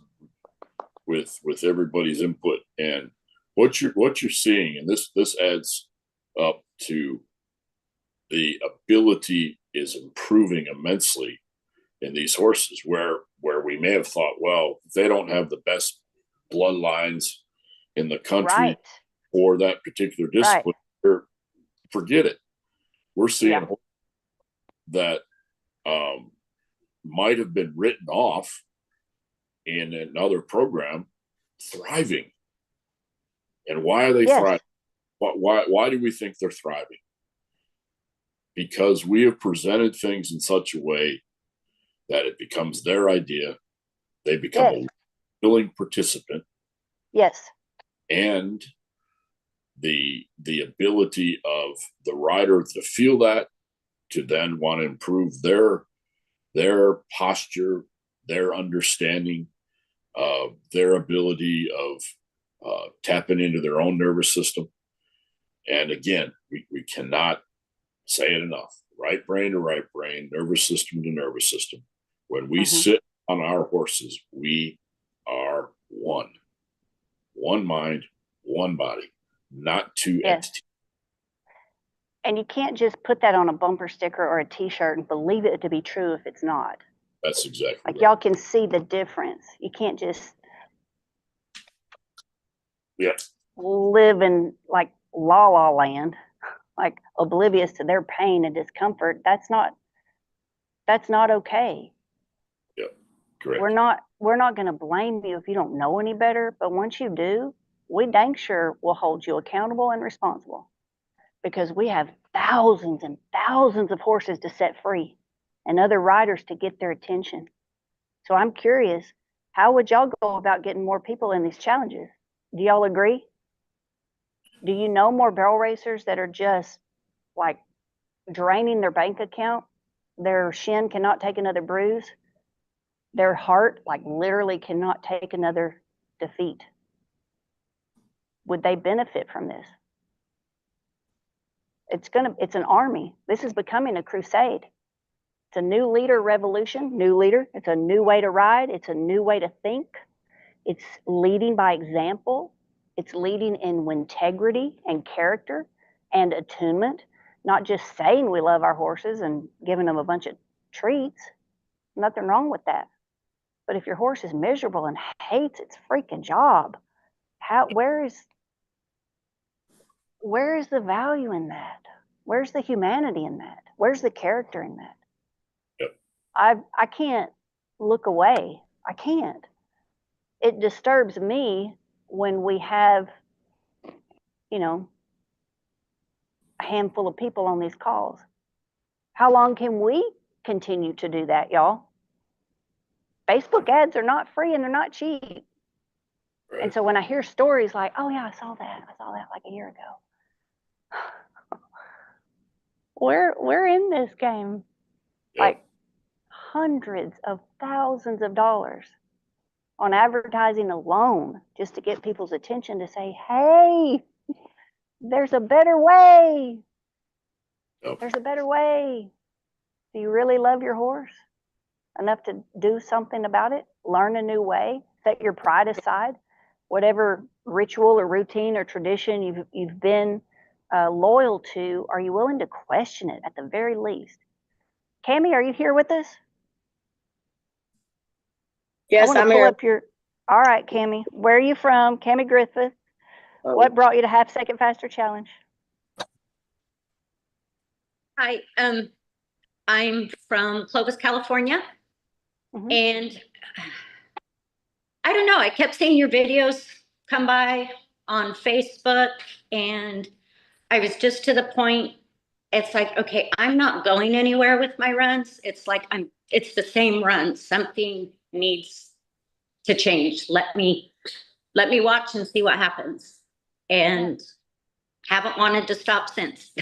with everybody's input and what you're seeing, and this adds up to the ability is improving immensely in these horses where we may have thought, well, they don't have the best bloodlines in the country Right. for that particular discipline. Forget it. We're seeing that might have been written off in another program thriving. And why are they thriving? Why do we think they're thriving? Because we have presented things in such a way that it becomes their idea. They become a willing participant. Yes. And the ability of the rider to feel that, to then want to improve their posture, their understanding, their ability of tapping into their own nervous system. And again, we cannot say it enough. Right brain to right brain, nervous system to nervous system. When we sit on our horses, we are one. One mind, one body, not two entities. And you can't just put that on a bumper sticker or a t-shirt and believe it to be true if it's not. That's exactly like right. Y'all can see the difference. You can't just live in like la la land, like oblivious to their pain and discomfort. That's not okay. Yeah, correct. We're not going to blame you if you don't know any better, but once you do, we dang sure will hold you accountable and responsible, because we have thousands and thousands of horses to set free and other riders to get their attention. So I'm curious, how would y'all go about getting more people in these challenges? Do y'all agree? Do you know more barrel racers that are just like draining their bank account? Their shin cannot take another bruise. Their heart, like, literally cannot take another defeat. Would they benefit from this? It's an army. This is becoming a crusade. It's a new leader revolution, new leader. It's a new way to ride. It's a new way to think. It's leading by example. It's leading in integrity and character and attunement, not just saying we love our horses and giving them a bunch of treats. Nothing wrong with that. But if your horse is miserable and hates its freaking job, where is the value in that? Where's the humanity in that? Where's the character in that? Yep. I can't look away. I can't. It disturbs me when we have, a handful of people on these calls. How long can we continue to do that, y'all? Facebook ads are not free and they're not cheap. Right. And so when I hear stories like, oh yeah, I saw that like a year ago. We're in this game. Yep. Like hundreds of thousands of dollars on advertising alone just to get people's attention to say, hey, there's a better way. Yep. There's a better way. Do you really love your horse enough to do something about it? Learn a new way, set your pride aside, whatever ritual or routine or tradition you've been loyal to, are you willing to question it at the very least? Cammie, are you here with us? Yes, I'm here. All right, Cammie. Where are you from? Cammie Griffith. Oh. What brought you to Half Second Faster Challenge? Hi, I'm from Clovis, California. And I don't know, I kept seeing your videos come by on Facebook, and I was just to the point, it's like, okay, I'm not going anywhere with my runs. It's like, it's the same run. Something needs to change. Let me watch and see what happens. And haven't wanted to stop since.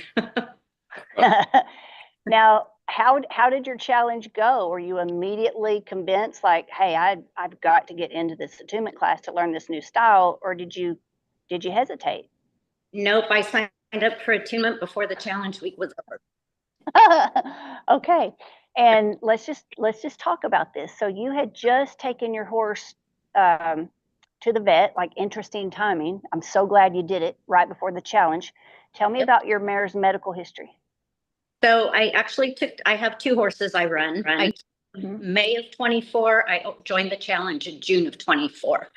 Now, how did your challenge go? Were you immediately convinced, like, hey, I've got to get into this attunement class to learn this new style, or did you hesitate? Nope, I signed up for attunement before the challenge week was over. Okay, and let's just talk about this. So you had just taken your horse to the vet, like interesting timing. I'm so glad you did it right before the challenge. Tell me about your mare's medical history. So I have 2 horses I run. May of 24, I joined the challenge in June of 24.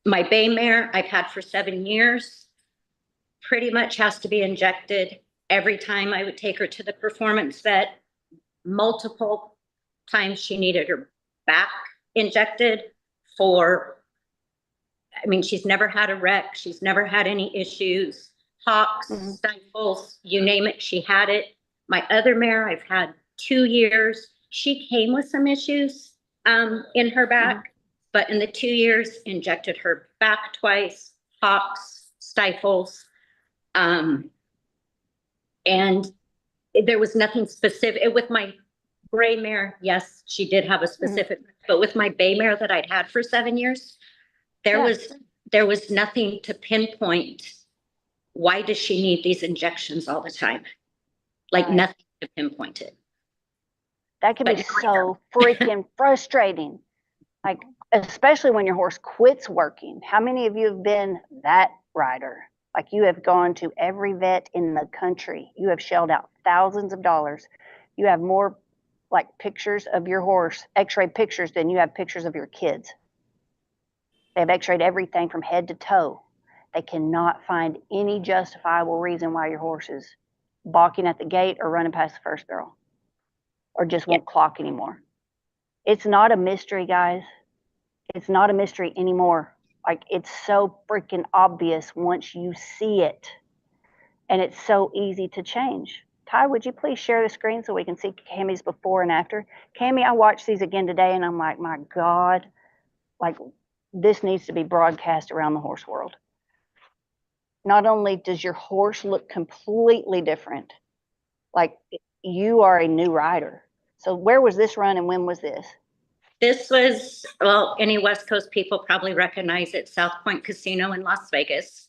My bay mare I've had for 7 years, pretty much has to be injected every time I would take her to the performance vet. Multiple times she needed her back injected she's never had a wreck. She's never had any issues, hocks, stifles, you name it, she had it. My other mare, I've had 2 years. She came with some issues in her back, but in the 2 years, injected her back twice, hocks, stifles. And there was nothing specific. With my gray mare, yes, she did have a specific, but with my bay mare that I'd had for 7 years, there was nothing to pinpoint. Why does she need these injections all the time? Like nothing to pinpoint it. That can be so freaking frustrating. Like, especially when your horse quits working. How many of you have been that rider? Like, you have gone to every vet in the country. You have shelled out thousands of dollars. You have more like pictures of your horse, x-ray pictures, than you have pictures of your kids. They've x-rayed everything from head to toe. They cannot find any justifiable reason why your horse is balking at the gate or running past the first barrel or just won't clock anymore. It's not a mystery, guys. It's not a mystery anymore. Like, it's so freaking obvious once you see it, and it's so easy to change. Ty, would you please share the screen so we can see Cammie's before and after? Cammie, I watched these again today, and I'm like, my God, like, this needs to be broadcast around the horse world. Not only does your horse look completely different, like, you are a new rider. So where was this run and when was this? This was, well, any West Coast people probably recognize it, South Point Casino in Las Vegas.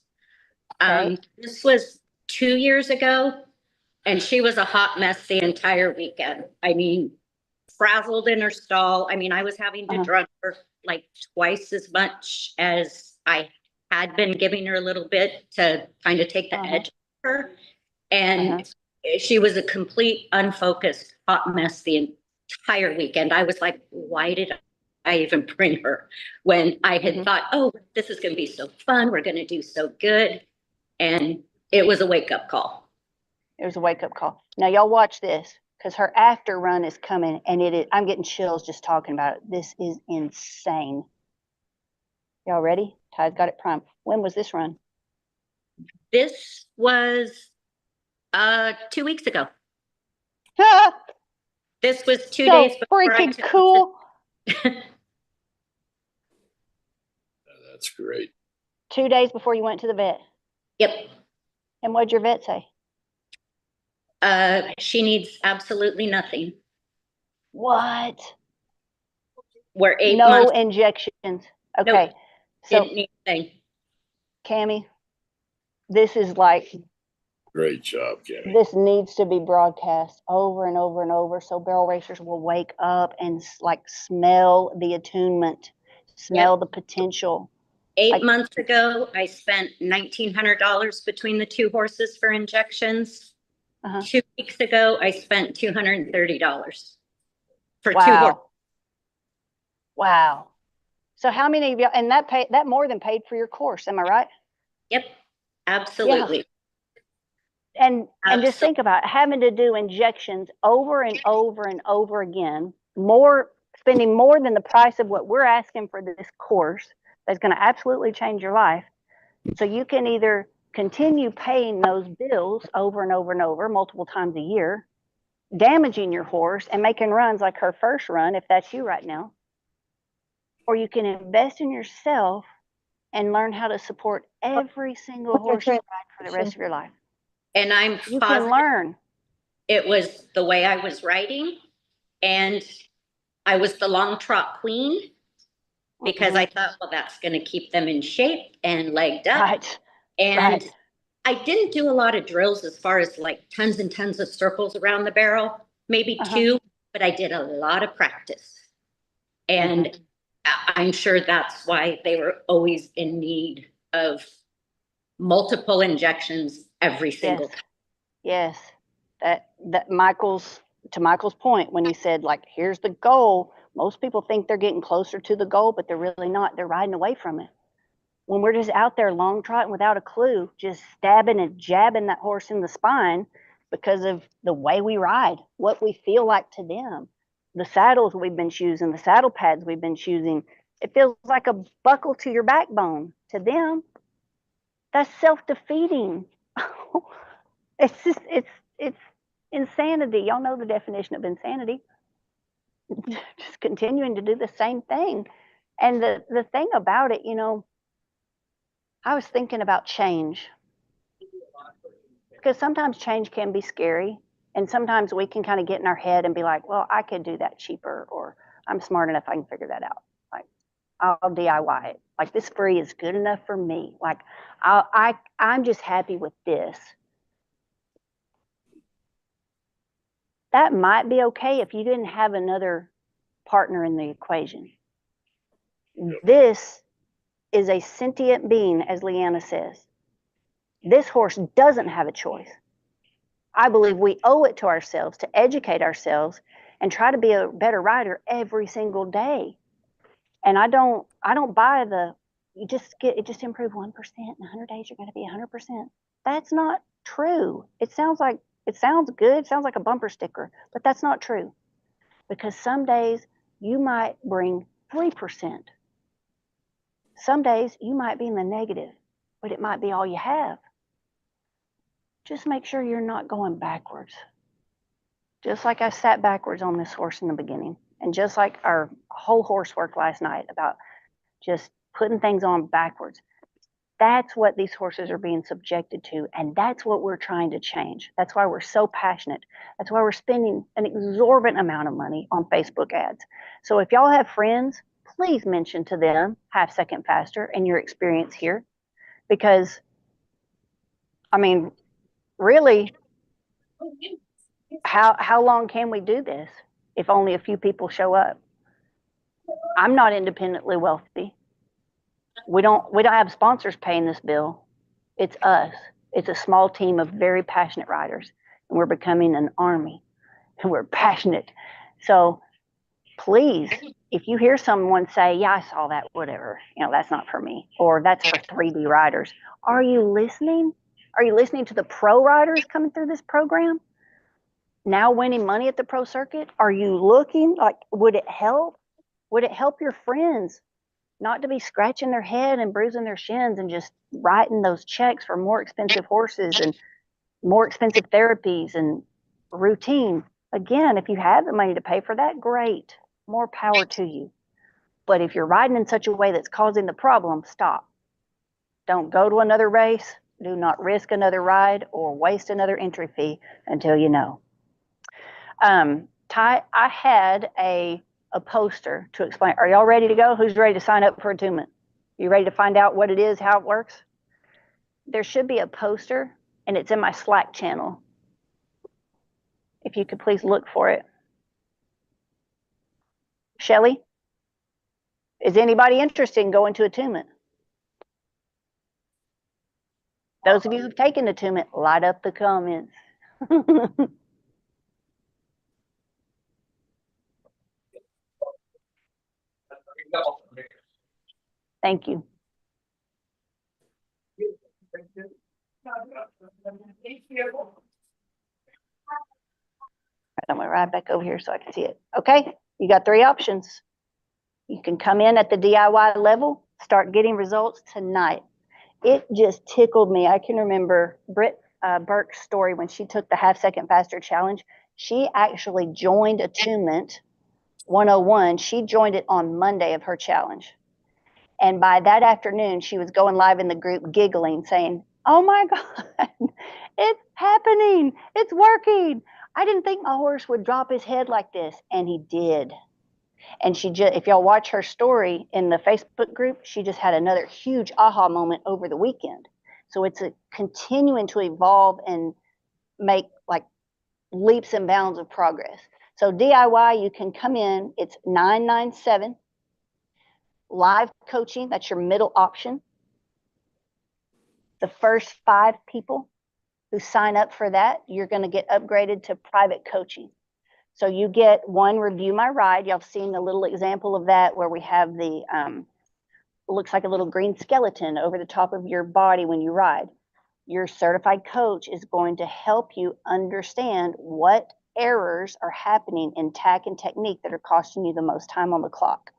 This was 2 years ago, and she was a hot mess the entire weekend. I mean, frazzled in her stall. I mean, I was having to drug her like twice as much as I had been giving her a little bit to kind of take the edge off her. And she was a complete unfocused hot mess the entire weekend. I was like, why did I even bring her when I had thought, oh, this is going to be so fun. We're going to do so good. And it was a wake-up call. It was a wake-up call. Now, y'all watch this, because her after run is coming, and it is, I'm getting chills just talking about it. This is insane. Y'all ready? Ty's got it primed. When was this run? This was 2 weeks ago. This was 2 days before. Freaking cool. That's great. 2 days before you went to the vet. Yep. And what'd your vet say? She needs absolutely nothing. What? We're 8 months. No injections. Okay. Nope. So, Didn't need anything. Cammie, this is like, Great job, Cammie. this needs to be broadcast over and over and over, so barrel racers will wake up and like smell the attunement, smell the potential. 8 months ago, I spent $1,900 between the 2 horses for injections. 2 weeks ago, I spent $230 for 2 horses. Wow. So how many of y'all, and that more than paid for your course, am I right? Yep, absolutely. Yeah. And just think about having to do injections over and over and over again, spending more than the price of what we're asking for this course that's going to absolutely change your life. So you can either continue paying those bills over and over and over multiple times a year, damaging your horse and making runs like her first run, if that's you right now, or you can invest in yourself and learn how to support every single horse you ride for the rest of your life. And I'm you can learn. it was the way I was riding, and I was the long trot queen because I thought, well, that's going to keep them in shape and legged up. Right. And Right. I didn't do a lot of drills as far as like tons and tons of circles around the barrel, maybe two, but I did a lot of practice. And I'm sure that's why they were always in need of multiple injections every single time. Yes. That to Michael's point, when he said, like, here's the goal, most people think they're getting closer to the goal, but they're really not. They're riding away from it. When we're just out there long trotting without a clue, just stabbing and jabbing that horse in the spine because of the way we ride, what we feel like to them, the saddles we've been choosing, the saddle pads we've been choosing, it feels like a buckle to your backbone. To them, that's self-defeating. It's just, it's insanity. Y'all know the definition of insanity. Just continuing to do the same thing. And the thing about it, you know, I was thinking about change, because sometimes change can be scary. And sometimes we can kind of get in our head and be like, well, I could do that cheaper, or I'm smart enough, I can figure that out. Like, I'll DIY it. Like, this free is good enough for me. Like, I'm just happy with this. That might be okay if you didn't have another partner in the equation. This is a sentient being, as Leanna says. This horse doesn't have a choice. I believe we owe it to ourselves to educate ourselves and try to be a better rider every single day. And I don't buy it just improve 1%, in 100 days you're going to be 100%. That's not true. It sounds good, it sounds like a bumper sticker, but that's not true. Because some days you might bring 3%. Some days you might be in the negative, but it might be all you have. Just make sure you're not going backwards. Just like I sat backwards on this horse in the beginning, and just like our whole horse work last night about just putting things on backwards. That's what these horses are being subjected to, and that's what we're trying to change. That's why we're so passionate. That's why we're spending an exorbitant amount of money on Facebook ads. So if y'all have friends, please mention to them Half Second Faster and your experience here, because, I mean, really, how long can we do this if only a few people show up? I'm not independently wealthy. We don't have sponsors paying this bill. It's us. It's a small team of very passionate riders, and we're becoming an army, and we're passionate. So please, if you hear someone say, yeah, I saw that, whatever, you know, that's not for me, or that's for 3D riders, are you listening? Are you listening to the pro riders coming through this program, now winning money at the pro circuit? Are you looking, like, would it help? Would it help your friends not to be scratching their head and bruising their shins and just writing those checks for more expensive horses and more expensive therapies and routine? Again, if you have the money to pay for that, great, more power to you. But if you're riding in such a way that's causing the problem, stop. Don't go to another race. Do not risk another ride or waste another entry fee until you know. Ty, I had a poster to explain. Are y'all ready to go? Who's ready to sign up for Attunement? You ready to find out what it is, how it works? There should be a poster, and it's in my Slack channel. If you could please look for it. Shelly, is anybody interested in going to Attunement? Those of you who've taken Attunement, light up the comments. Thank you. I'm going to ride back over here so I can see it. Okay, you got 3 options. You can come in at the DIY level, start getting results tonight. It just tickled me. I can remember Britt Burke's story when she took the Half Second Faster Challenge. She actually joined Attunement 101. She joined it on Monday of her challenge. And by that afternoon, she was going live in the group giggling, saying, oh my God, it's happening. It's working. I didn't think my horse would drop his head like this. And he did. And she just, if y'all watch her story in the Facebook group, she just had another huge aha moment over the weekend. So it's a continuing to evolve and make like leaps and bounds of progress. So DIY, you can come in, it's $997. Live coaching, that's your middle option. The first 5 people who sign up for that, you're going to get upgraded to private coaching. So you get one, review my ride. Y'all have seen a little example of that where we have the, looks like a little green skeleton over the top of your body when you ride. Your certified coach is going to help you understand what errors are happening in tack and technique that are costing you the most time on the clock.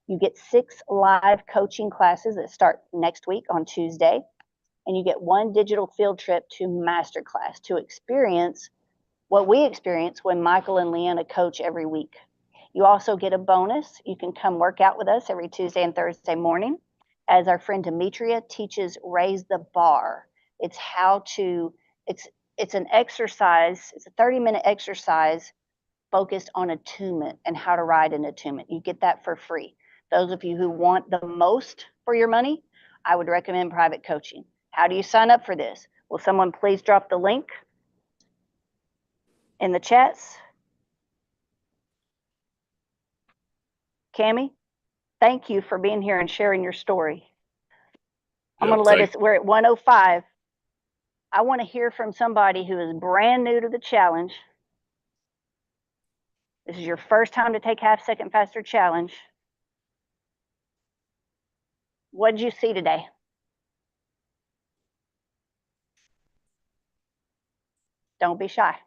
You get 6 live coaching classes that start next week on Tuesday, and you get 1 digital field trip to masterclass to experience what we experience when Michael and Leanna coach every week. You also get a bonus. You can come work out with us every Tuesday and Thursday morning as our friend Demetria teaches Raise the Bar. It's how to, it's an exercise, it's a 30-minute exercise focused on attunement and how to ride an attunement. You get that for free. Those of you who want the most for your money, I would recommend private coaching. How do you sign up for this? Will someone please drop the link in the chats? Cammie, thank you for being here and sharing your story. I'm going to let us, we're at 1:05. I want to hear from somebody who is brand new to the challenge. This is your first time to take Half Second Faster Challenge. What did you see today? Don't be shy.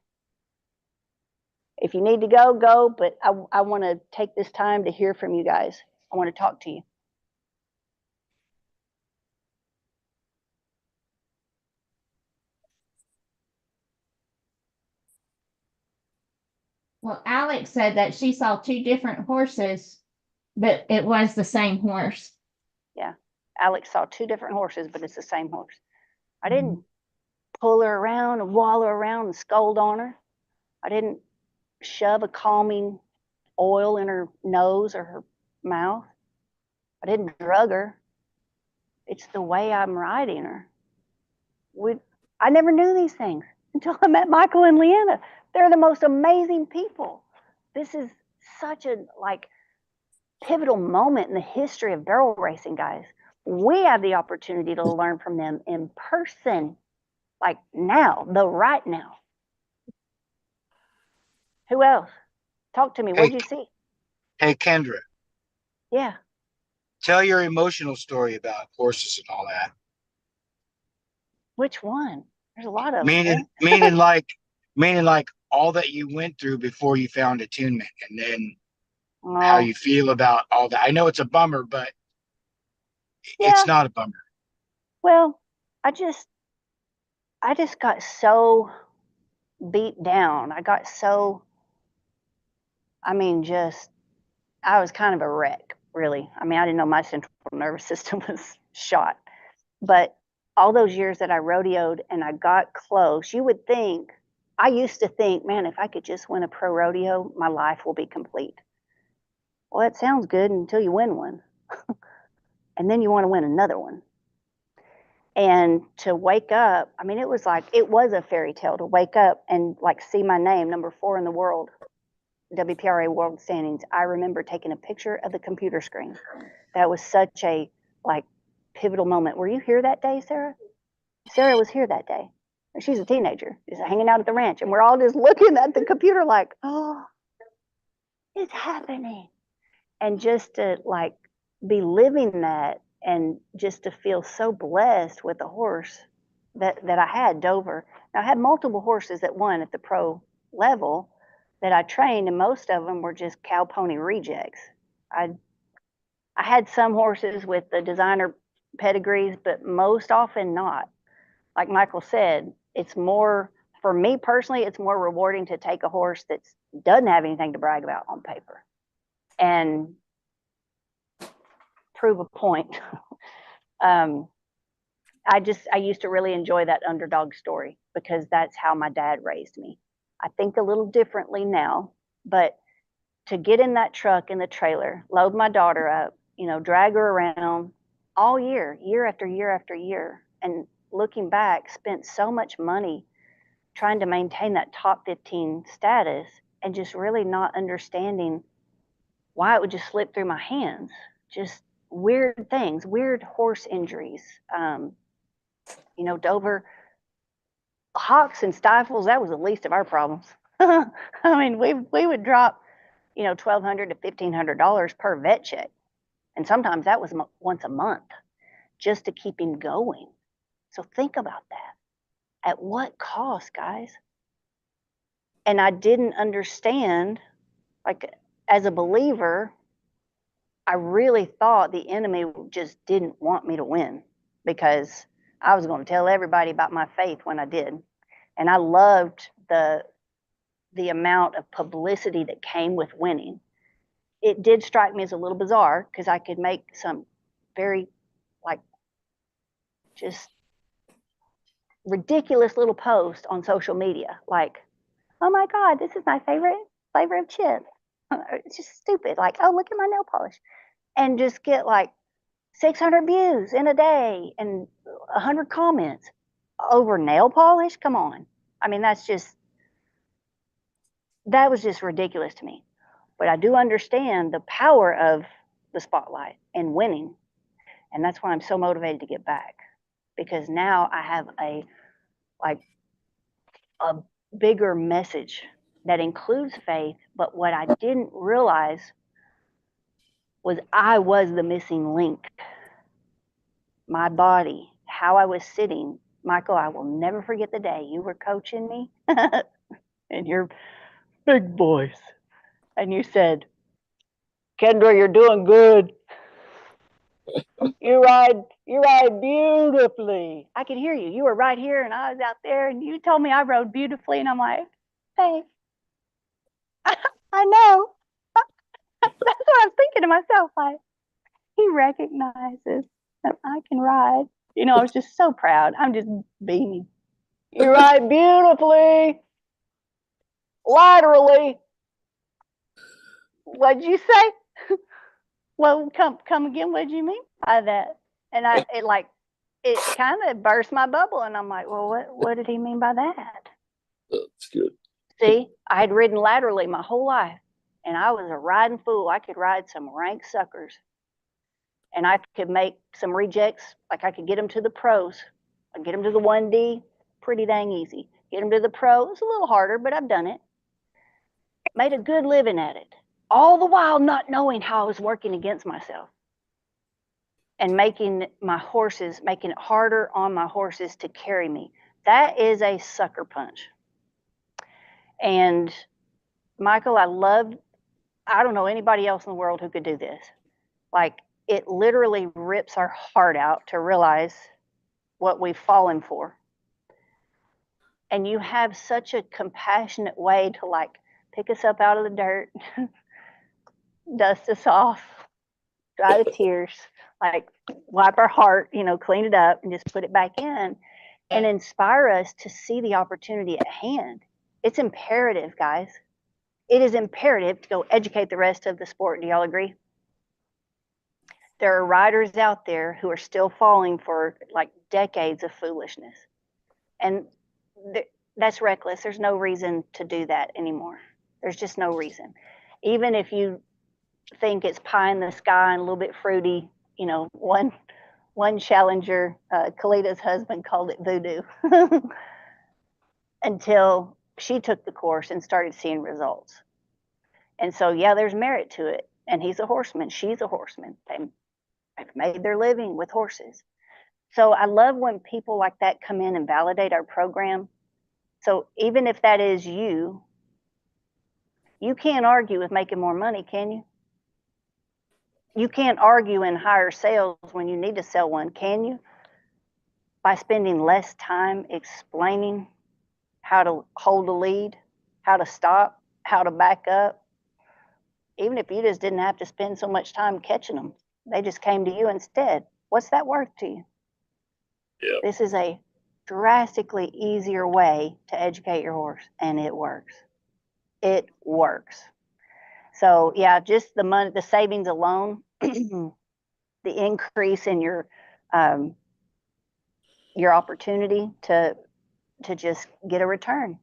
If you need to go, go, but I want to take this time to hear from you guys. I want to talk to you. Well, Alex said that she saw 2 different horses, but it was the same horse. Yeah, Alex saw 2 different horses, but it's the same horse. I didn't pull her around and wallow around and scold on her. I didn't shove a calming oil in her nose or her mouth. I didn't drug her. It's the way I'm riding her. I never knew these things until I met Michael and Leanna. They're the most amazing people. This is such a pivotal moment in the history of barrel racing, guys. We have the opportunity to learn from them in person, like now, right now. Who else? Talk to me. What'd you see? Hey, Kendra. Yeah. Tell your emotional story about horses and all that. Which one? There's a lot of Meaning, them. meaning like all that you went through before you found attunement, and then how you feel about all that. I know it's a bummer, but it's not a bummer. Well, I just got so beat down. I got so, I was kind of a wreck, really. I didn't know my central nervous system was shot. But all those years that I rodeoed and I got close, I used to think, man, if I could just win a pro rodeo, my life will be complete. Well, it sounds good until you win one. And then you want to win another one. And to wake up, it was a fairy tale to wake up and see my name, number 4 in the world, WPRA world standings. I remember taking a picture of the computer screen. That was such a pivotal moment. Were you here that day, Sarah? Sarah was here that day. She's a teenager, just hanging out at the ranch, and we're all just looking at the computer like, oh, it's happening. And just to be living that, and just to feel so blessed with the horse that I had, Dover. Now, I had multiple horses that won at the pro level that I trained, and most of them were just cow pony rejects. I had some horses with the designer pedigrees, but most often not. Like Michael said, it's more, for me personally, it's more rewarding to take a horse that doesn't have anything to brag about on paper and prove a point. I used to really enjoy that underdog story because that's how my dad raised me. I think a little differently now, but to get in that truck in the trailer, load my daughter up, drag her around all year, year after year after year, and looking back, spent so much money trying to maintain that top 15 status and just really not understanding why it would just slip through my hands. Just weird things, weird horse injuries. Dover, hocks and stifles, that was the least of our problems. I mean, we would drop, $1,200 to $1,500 per vet check. And sometimes that was once a month just to keep him going. So think about that. At what cost, guys? And I didn't understand, like, as a believer, I really thought the enemy just didn't want me to win because I was going to tell everybody about my faith when I did. And I loved the amount of publicity that came with winning. It did strike me as a little bizarre because I could make some very, just ridiculous little post on social media, like, oh my God, this is my favorite flavor of chips. It's just stupid. Like, oh, look at my nail polish. And just get 600 views in a day and 100 comments over nail polish. Come on. I mean, that was just ridiculous to me. But I do understand the power of the spotlight and winning. And that's why I'm so motivated to get back, because now I have a bigger message that includes faith. But what I didn't realize was I was the missing link. My body, how I was sitting. Michael, I will never forget the day you were coaching me in your big voice. And you said, Kendra, you're doing good. You ride beautifully. I could hear you. You were right here and I was out there, and you told me I rode beautifully. And I'm like, hey, I know. That's what I'm thinking to myself. He recognizes that I can ride. I was just so proud. I'm just beaming. You ride beautifully. Laterally. What'd you say? Well, come again. What'd you mean by that? And it kind of burst my bubble, and I'm like, well, what did he mean by that? That's good. See, I had ridden laterally my whole life, and I was a riding fool. I could ride some rank suckers, and I could make some rejects. Like, I could get them to the pros. I'd get them to the 1D, pretty dang easy. Get them to the pro, it's a little harder, but I've done it. Made a good living at it, all the while not knowing how I was working against myself and making it harder on my horses to carry me. That is a sucker punch. And Michael, I don't know anybody else in the world who could do this. It literally rips our heart out to realize what we've fallen for. And you have such a compassionate way to pick us up out of the dirt, dust us off, dry the tears, wipe our heart, clean it up and just put it back in, and inspire us to see the opportunity at hand. It's imperative, guys. It is imperative to go educate the rest of the sport. Do y'all agree? There are riders out there who are still falling for decades of foolishness. And that's reckless. There's no reason to do that anymore. There's just no reason. Even if you think it's pie in the sky and a little bit fruity, one challenger, Kalita's husband, called it voodoo until she took the course and started seeing results. And so, yeah, there's merit to it. And he's a horseman. She's a horseman. They've made their living with horses. So I love when people like that come in and validate our program. So even if that is you can't argue with making more money, can you? You can't argue in higher sales when you need to sell one, can you? By spending less time explaining how to hold a lead, how to stop, how to back up. Even if you just didn't have to spend so much time catching them, they just came to you instead. What's that worth to you? Yeah. This is a drastically easier way to educate your horse, and it works. It works. So yeah, just the money, the savings alone, the increase in your opportunity to just get a return,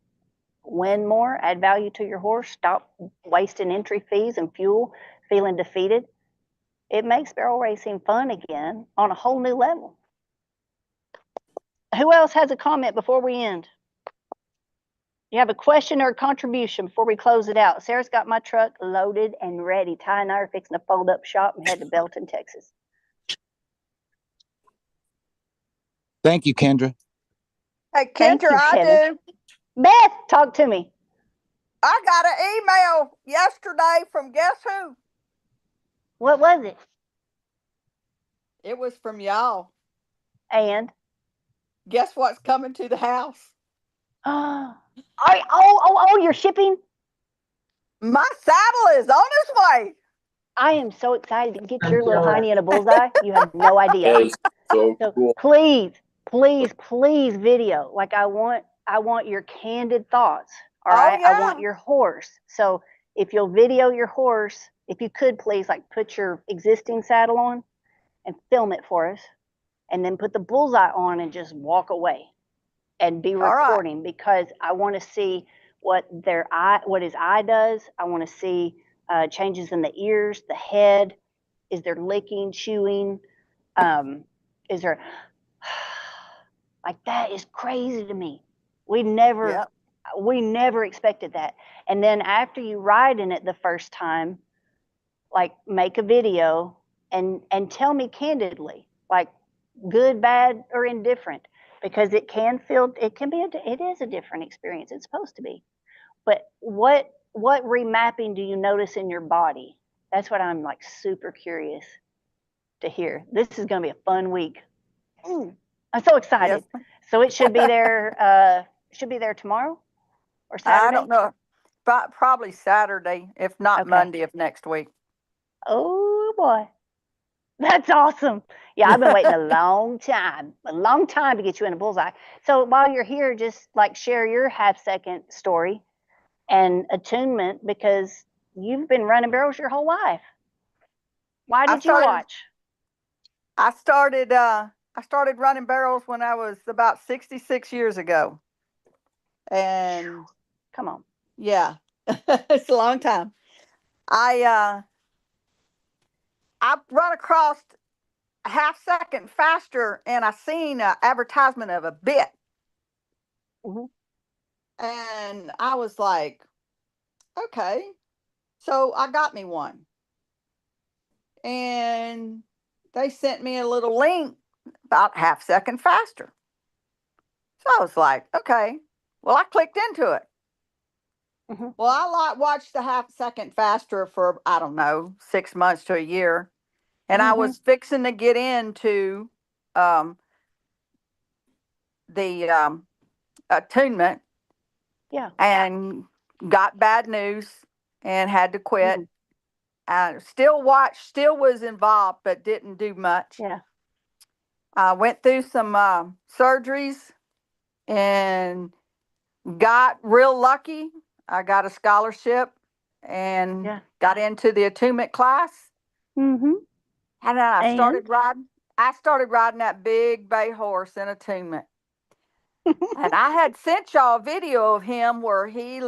win more, add value to your horse, stop wasting entry fees and fuel, feeling defeated. It makes barrel racing fun again on a whole new level. Who else has a comment before we end? You have a question or a contribution before we close it out? Sarah's got my truck loaded and ready. Ty and I are fixing to fold up shop and head to Belton, Texas. Thank you, Kendra. Hey, Thank Kendra, you, I Kevin. do. Beth, talk to me. I got an email yesterday from guess who? What was it? It was from y'all. And Guess what's coming to the house? You're shipping? My saddle is on its way. I am so excited to get your little hiney in a bullseye. You have no idea. That is so So cool. please video. Like I want your candid thoughts. All right. Yeah. I want your horse. So if you'll video your horse, if you could please like put your existing saddle on and film it for us, and then put the bullseye on and just walk away and be recording, because I want to see what his eye does. I want to see changes in the ears, the head. Is there licking, chewing? Is there like, that is crazy to me. We never expected that. And then after you ride in it the first time, like make a video and tell me candidly, like good, bad, or indifferent, because it is a different experience. It's supposed to be. But what remapping do you notice in your body? That's what I'm like super curious to hear. This is going to be a fun week. I'm so excited. Yes. So it should be there. Tomorrow or Saturday. I don't know. But probably Saturday, if not Okay. Monday of next week. Oh boy, that's awesome. Yeah, I've been waiting a long time to get you in a bullseye. So while you're here, just like share your half-second story and attunement, because you've been running barrels your whole life. Why did you watch? I started running barrels when I was about 66 years ago. And come on. Yeah, it's a long time. I run across a half second faster, and I seen an advertisement of a bit. Mm-hmm. And I was like, okay. So I got me one. And they sent me a little link about half second faster. So I was like, okay. Well, I clicked into it. Mm-hmm. Well, I watched the half second faster for, I don't know, 6 months to a year. And I was fixing to get into the attunement. Yeah. And got bad news and had to quit. Still was involved, but didn't do much. Yeah. I went through some surgeries and got real lucky. I got a scholarship and got into the attunement class. Mm-hmm. And then I started riding that big bay horse in attunement. And I had sent y'all a video of him where he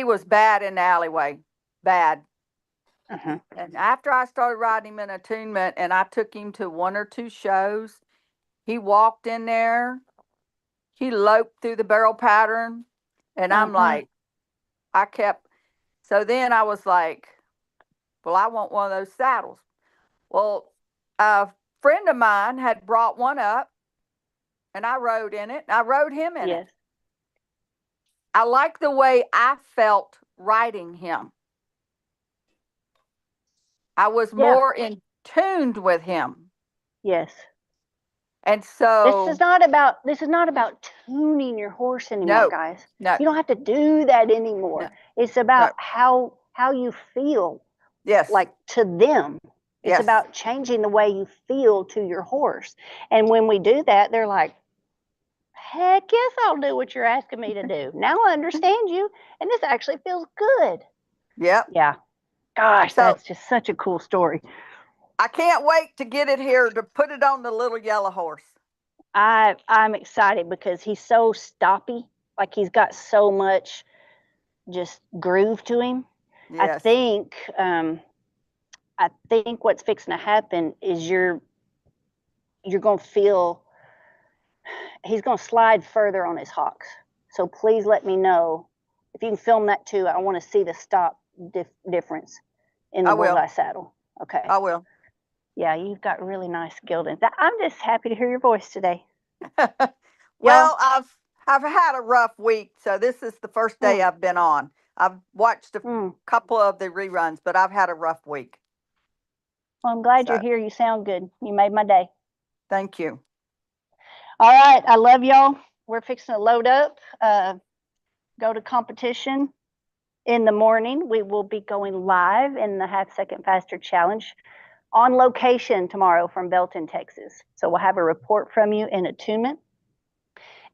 was bad in the alleyway. Bad. And after I started riding him in attunement and I took him to 1 or 2 shows, he walked in there, he loped through the barrel pattern, and I'm like, so then I was like, well, I want one of those saddles. Well, a friend of mine had brought one up, and I rode in it. I rode him in it. I like the way I felt riding him. I was more in tuned with him. Yes. And so this is not about tuning your horse anymore, guys. No. You don't have to do that anymore. No. It's about how you feel. Yes. Like to them. It's Yes. about changing the way you feel to your horse. And when we do that, they're like, heck yes, I'll do what you're asking me to do. Now I understand you, and this actually feels good. Yep. Yeah. Gosh, So- that's just such a cool story. I can't wait to get it here to put it on the little yellow horse. I'm excited because he's so stoppy. Like he's got so much just groove to him. Yes. I think what's fixing to happen is you're going to feel he's going to slide further on his hocks. So please let me know if you can film that too. I want to see the stop difference in the bullseye saddle. Okay. I will. Yeah, you've got really nice gilding. I'm just happy to hear your voice today. Well, I've had a rough week, so this is the first day I've been on. I've watched a couple of the reruns, but I've had a rough week. Well, I'm glad you're here. You sound good. You made my day. Thank you. All right. I love y'all. We're fixing to load up, go to competition in the morning. We will be going live in the Half Second Faster Challenge on location tomorrow from Belton, Texas. So we'll have a report from you in Attunement.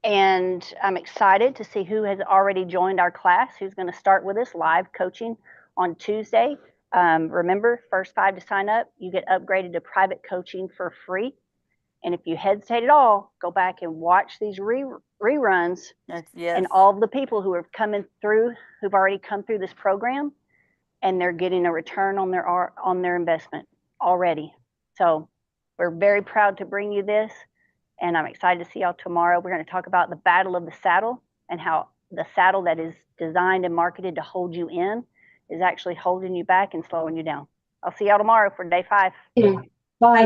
And I'm excited to see who has already joined our class, who's going to start with us live coaching on Tuesday. Remember, first 5 to sign up, you get upgraded to private coaching for free. And if you hesitate at all, go back and watch these reruns. Yes. And all of the people who are coming through, who've already come through this program, and they're getting a return on their investment already. So we're very proud to bring you this. And I'm excited to see y'all tomorrow. We're going to talk about the battle of the saddle and how the saddle that is designed and marketed to hold you in is actually holding you back and slowing you down. I'll see y'all tomorrow for day 5. Bye.